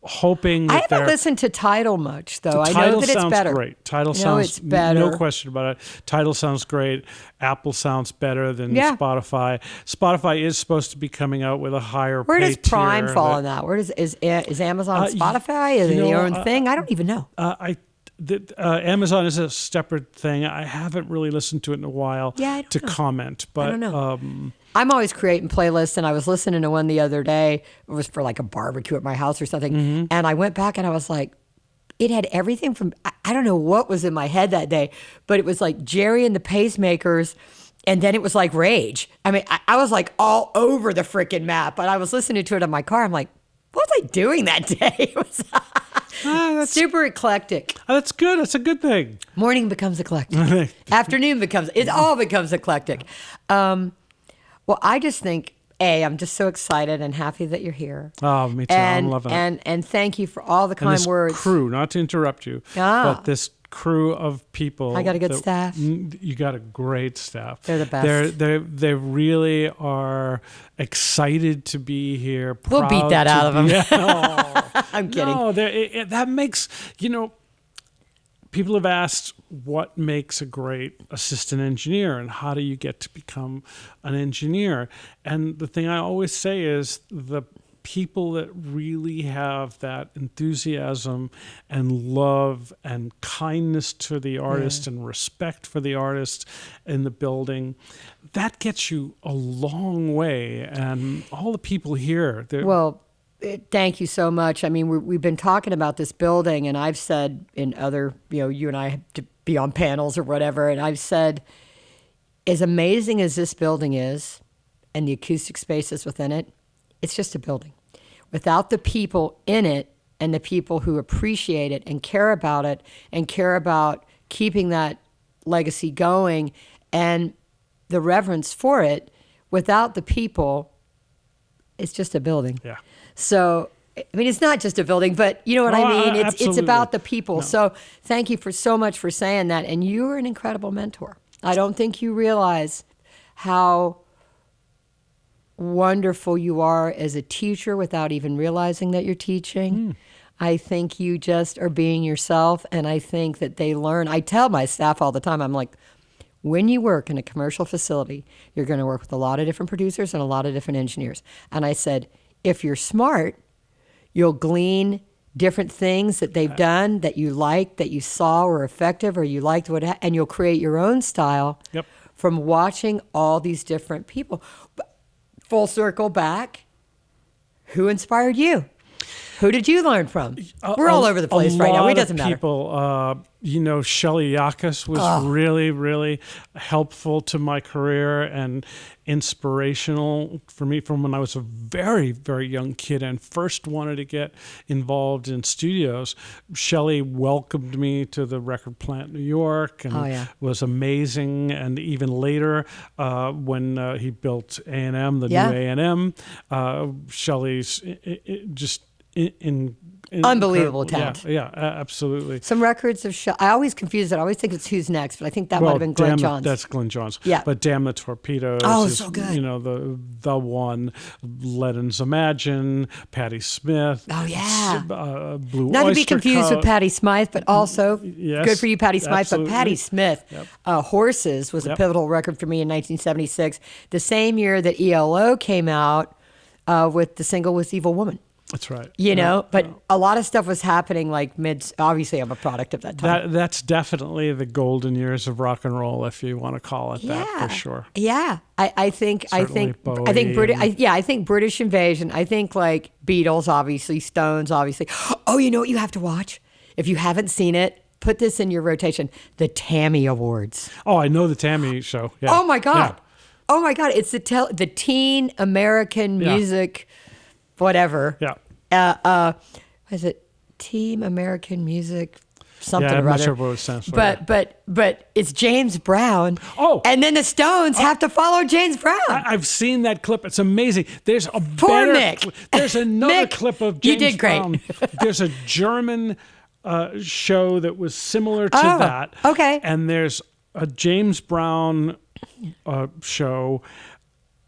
Speaker 2: hoping that
Speaker 1: I haven't listened to Tidal much, though. I know that it's better.
Speaker 2: Great. Tidal sounds better. No question about it. Tidal sounds great. Apple sounds better than Spotify. Spotify is supposed to be coming out with a higher
Speaker 1: Where
Speaker 2: pay
Speaker 1: does Prime
Speaker 2: tier
Speaker 1: fall in that? Where is Amazon Spotify? Is it their own thing? I don't even know.
Speaker 2: Amazon is a separate thing. I haven't really listened to it in a while to comment. But
Speaker 1: I don't know. I'm always creating playlists, and I was listening to one the other day. It was for like a barbecue at my house or something. And I went back and I was like, it had everything from, I don't know what was in my head that day, but it was like Jerry and the Pacemakers, and then it was like Rage. I mean, I was like all over the freaking map, but I was listening to it in my car. I'm like, what was I doing that day? It was super eclectic.
Speaker 2: That's good. That's a good thing.
Speaker 1: Morning becomes eclectic. Afternoon it all becomes eclectic. Well, I just think, I'm just so excited and happy that you're here.
Speaker 2: Oh, me too. I'm loving it.
Speaker 1: And thank you for all the kind words.
Speaker 2: Crew, not to interrupt you, but this crew of people.
Speaker 1: I got a good staff.
Speaker 2: You got a great staff.
Speaker 1: They're the best.
Speaker 2: They really are excited to be here.
Speaker 1: We'll beat that out of them. I'm kidding.
Speaker 2: No, that makes, people have asked what makes a great assistant engineer and how do you get to become an engineer? And the thing I always say is the people that really have that enthusiasm and love and kindness to the artist and respect for the artist in the building, that gets you a long way. And all the people here,
Speaker 1: well, thank you so much. I mean, we've been talking about this building, and I've said in other, you and I have to be on panels or whatever, and I've said, as amazing as this building is and the acoustic spaces within it, it's just a building. Without the people in it and the people who appreciate it and care about keeping that legacy going and the reverence for it, without the people, it's just a building.
Speaker 2: Yeah.
Speaker 1: So, I mean, it's not just a building, but you know what I mean? It's about the people.
Speaker 2: No.
Speaker 1: So thank you so much for saying that. And you are an incredible mentor. I don't think you realize how wonderful you are as a teacher without even realizing that you're teaching. I think you just are being yourself, and I think that they learn. I tell my staff all the time, I'm like, when you work in a commercial facility, you're going to work with a lot of different producers and a lot of different engineers. And I said, if you're smart, you'll glean different things that they've done that you liked, that you saw were effective, or you liked and you'll create your own style from watching all these different people. Full circle back, who inspired you? Who did you learn from? We're all over the place right now. It doesn't matter.
Speaker 2: People, Shelley Yakis was really, really helpful to my career and inspirational for me from when I was a very, very young kid and first wanted to get involved in studios. Shelley welcomed me to the record plant in New York and was amazing. And even later, when he built A&M, the new A&M, Shelley's just
Speaker 1: unbelievable talent.
Speaker 2: Yeah, absolutely.
Speaker 1: Some records of I always confuse it. I always think it's Who's Next, but I think that might have been Glenn Johns.
Speaker 2: That's Glenn Johns.
Speaker 1: Yeah.
Speaker 2: But Damn the Torpedoes is
Speaker 1: so good.
Speaker 2: The one. Lenon's Imagine, Patti Smith.
Speaker 1: Oh yeah.
Speaker 2: Blue
Speaker 1: Not
Speaker 2: Oyster
Speaker 1: to be confused
Speaker 2: Cult.
Speaker 1: with Patti Smythe, but also good for you, Patti Smythe.
Speaker 2: Absolutely.
Speaker 1: But Patti Smith, Horses was a pivotal record for me in 1976, the same year that ELO came out with the single with Evil Woman.
Speaker 2: That's right.
Speaker 1: But a lot of stuff was happening obviously I'm a product of that time.
Speaker 2: That's definitely the golden years of rock and roll, if you want to call it that, for sure.
Speaker 1: Yeah. I think
Speaker 2: Bowie
Speaker 1: I think British Invasion, I think like Beatles, obviously, Stones, obviously. Oh, you know what you have to watch? If you haven't seen it, put this in your rotation. The Tammy Awards.
Speaker 2: Oh, I know the Tammy show. Yeah.
Speaker 1: Oh my God. Yeah. Oh my God. It's the Teen American Music whatever.
Speaker 2: Yeah.
Speaker 1: Is it Team American Music something or other?
Speaker 2: I'm not sure what it stands for.
Speaker 1: But it's James Brown.
Speaker 2: Oh.
Speaker 1: And then the Stones have to follow James Brown.
Speaker 2: I've seen that clip. It's amazing. There's a
Speaker 1: Mick.
Speaker 2: There's another
Speaker 1: Mick,
Speaker 2: clip of James
Speaker 1: you did great.
Speaker 2: Brown. There's a German show that was similar to that.
Speaker 1: Okay.
Speaker 2: And there's a James Brown show.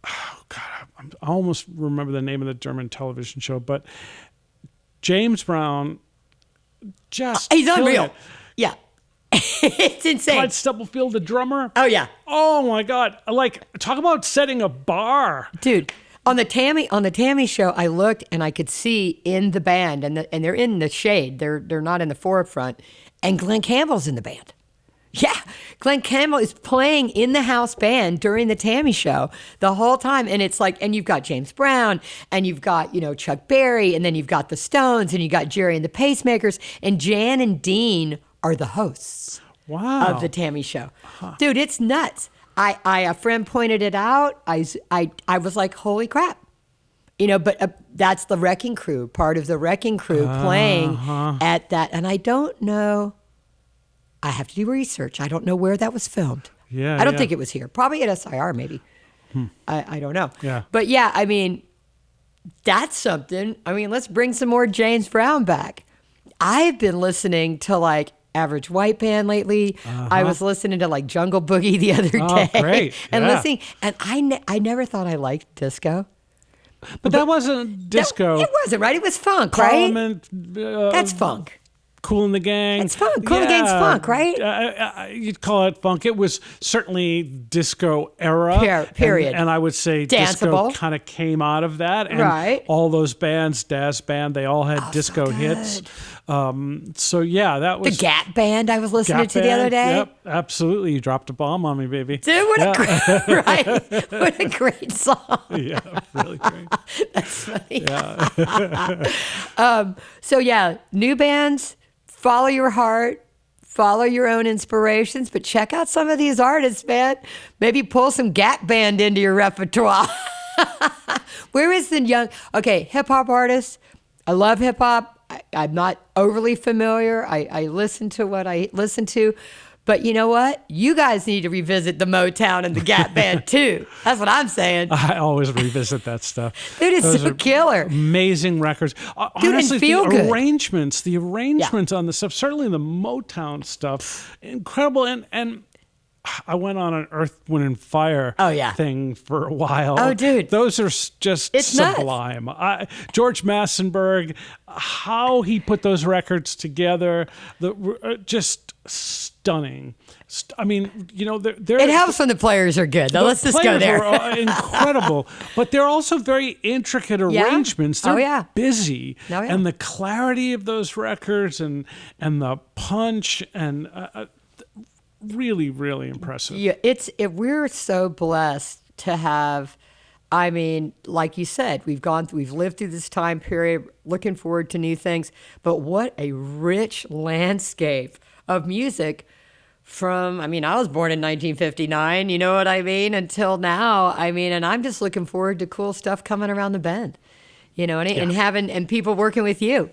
Speaker 2: Oh God, I almost remember the name of the German television show, but James Brown just
Speaker 1: he's unreal.
Speaker 2: It.
Speaker 1: Yeah. It's insane.
Speaker 2: Clyde Stubblefield, the drummer.
Speaker 1: Oh yeah.
Speaker 2: Oh my God. Like, talk about setting a bar.
Speaker 1: Dude, on the Tammy show, I looked and I could see in the band, and they're in the shade. They're not in the forefront, and Glenn Campbell's in the band. Yeah, Glenn Campbell is playing in the house band during the Tammy show the whole time. And it's like, and you've got James Brown, and you've got, Chuck Berry, and then you've got the Stones, and you got Jerry and the Pacemakers, and Jan and Dean are the hosts of the Tammy show. Huh. Dude, it's nuts. A friend pointed it out. I was like, holy crap. But that's the Wrecking Crew, part of the Wrecking Crew playing at that. And I don't know. I have to do research. I don't know where that was filmed.
Speaker 2: Yeah,
Speaker 1: I don't think it was here. Probably at SIR, maybe. I don't know.
Speaker 2: Yeah.
Speaker 1: But yeah, I mean, that's something. I mean, let's bring some more James Brown back. I've been listening to like Average White Band lately. I was listening to like Jungle Boogie the other day.
Speaker 2: Great.
Speaker 1: And listening. And I never thought I liked disco.
Speaker 2: But that wasn't disco.
Speaker 1: It wasn't, right? It was funk,
Speaker 2: Parliament,
Speaker 1: right? That's funk.
Speaker 2: Kool and the Gang.
Speaker 1: It's funk. Kool and the Gang's funk, right?
Speaker 2: You'd call it funk. It was certainly disco era.
Speaker 1: Period.
Speaker 2: And I would say
Speaker 1: danceable.
Speaker 2: Disco kind of came out of that. And
Speaker 1: right.
Speaker 2: all those bands, Daz Band, they all had disco hits. So yeah, that was
Speaker 1: the Gap Band I was listening to the other day.
Speaker 2: Yep, absolutely. You dropped a bomb on me, baby.
Speaker 1: Dude, what a great song.
Speaker 2: Yeah, really great.
Speaker 1: That's funny.
Speaker 2: Yeah.
Speaker 1: So yeah, new bands, follow your heart, follow your own inspirations, but check out some of these artists, man. Maybe pull some Gap Band into your repertoire. Where is the young, hip hop artists? I love hip hop. I'm not overly familiar. I listen to what I listen to. But you know what? You guys need to revisit the Motown and the Gap Band too. That's what I'm saying.
Speaker 2: I always revisit that stuff.
Speaker 1: Dude, it's so killer.
Speaker 2: Amazing records.
Speaker 1: Dude,
Speaker 2: honestly,
Speaker 1: feel
Speaker 2: the
Speaker 1: good.
Speaker 2: arrangements on the stuff, certainly the Motown stuff, incredible. And I went on an Earth, Wind, and Fire thing for a while.
Speaker 1: Oh, dude.
Speaker 2: Those are just
Speaker 1: it's
Speaker 2: sublime. George Massenburg, how he put those records together, just stunning. I mean,
Speaker 1: it helps when the players are good. Now, let's just go there.
Speaker 2: Are incredible, but they're also very intricate arrangements. They're busy, and the clarity of those records and the punch and really, really impressive.
Speaker 1: Yeah, we're so blessed to have. I mean, like you said, we've lived through this time period, looking forward to new things. But what a rich landscape of music from, I was born in 1959, you know what I mean, until now. And I'm just looking forward to cool stuff coming around the bend, and having people working with you.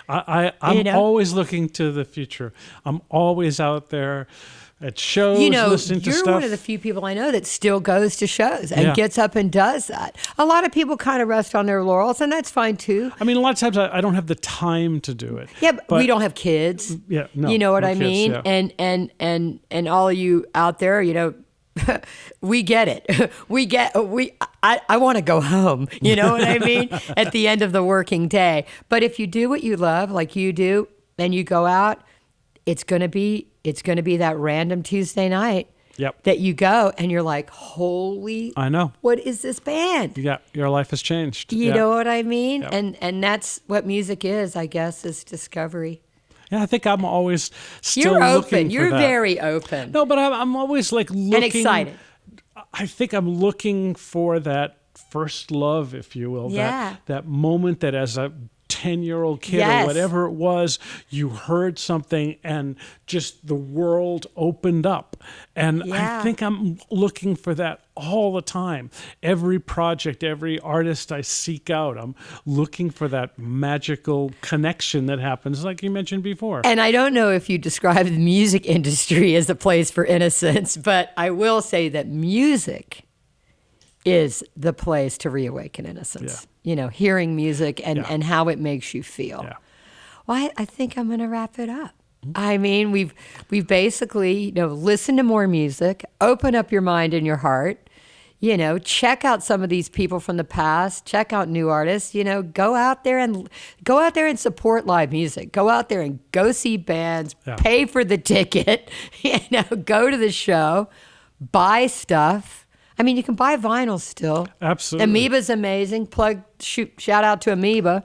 Speaker 2: I'm always looking to the future. I'm always out there at shows, listening to stuff.
Speaker 1: You're one of the few people I know that still goes to shows and gets up and does that. A lot of people kind of rest on their laurels, and that's fine too.
Speaker 2: A lot of times I don't have the time to do it.
Speaker 1: Yeah, but we don't have kids.
Speaker 2: Yeah, no.
Speaker 1: You know what I mean?
Speaker 2: Yeah.
Speaker 1: And all of you out there, we get it. I want to go home. You know what I mean? At the end of the working day. But if you do what you love, like you do, and you go out, it's gonna be that random Tuesday night that you go and you're like, holy,
Speaker 2: I know.
Speaker 1: What is this band?
Speaker 2: Yeah, your life has changed.
Speaker 1: You know what I mean?
Speaker 2: Yep.
Speaker 1: And that's what music is, I guess, is discovery.
Speaker 2: Yeah, I think I'm always still
Speaker 1: You're open.
Speaker 2: looking
Speaker 1: You're
Speaker 2: for that.
Speaker 1: very open.
Speaker 2: No, but I'm always looking.
Speaker 1: And excited.
Speaker 2: I think I'm looking for that first love, if you will.
Speaker 1: Yeah.
Speaker 2: That moment that as a 10-year-old kid or whatever it was, you heard something and just the world opened up. And I think I'm looking for that all the time. Every project, every artist I seek out, I'm looking for that magical connection that happens, like you mentioned before.
Speaker 1: And I don't know if you describe the music industry as a place for innocence, but I will say that music is the place to reawaken innocence. Hearing music and how it makes you feel.
Speaker 2: Yeah.
Speaker 1: Well, I think I'm going to wrap it up. We've basically, listen to more music, open up your mind and your heart, check out some of these people from the past, check out new artists, go out there and support live music. Go out there and go see bands, pay for the ticket, go to the show, buy stuff. You can buy vinyl still.
Speaker 2: Absolutely.
Speaker 1: Amoeba's amazing. Shout out to Amoeba.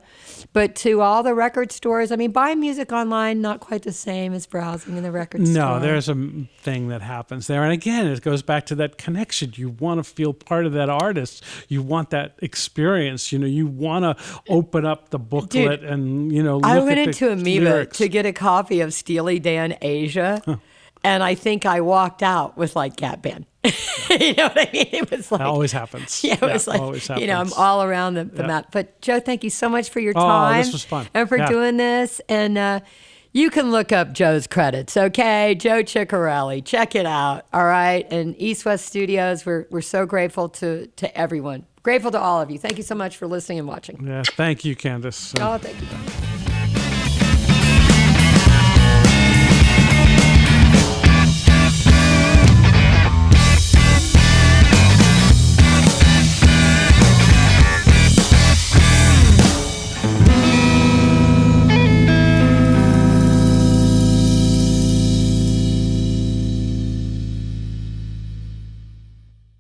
Speaker 1: But to all the record stores, buying music online, not quite the same as browsing in the record store.
Speaker 2: No, there's a thing that happens there. And again, it goes back to that connection. You want to feel part of that artist. You want that experience. You want to open up the booklet and, look
Speaker 1: I
Speaker 2: at
Speaker 1: went
Speaker 2: the
Speaker 1: into Amoeba
Speaker 2: lyrics.
Speaker 1: to get a copy of Steely Dan Asia. And I think I walked out with Gap Band. You know what I mean? It was
Speaker 2: that always happens.
Speaker 1: Yeah, it was
Speaker 2: always happens.
Speaker 1: I'm all around the map. But Joe, thank you so much for your time.
Speaker 2: Oh, this was fun.
Speaker 1: And for doing this. And you can look up Joe's credits, okay? Joe Chiccarelli. Check it out, all right? And East West Studios, we're so grateful to everyone. Grateful to all of you. Thank you so much for listening and watching.
Speaker 2: Yeah, thank you, Candace.
Speaker 1: Oh, thank you.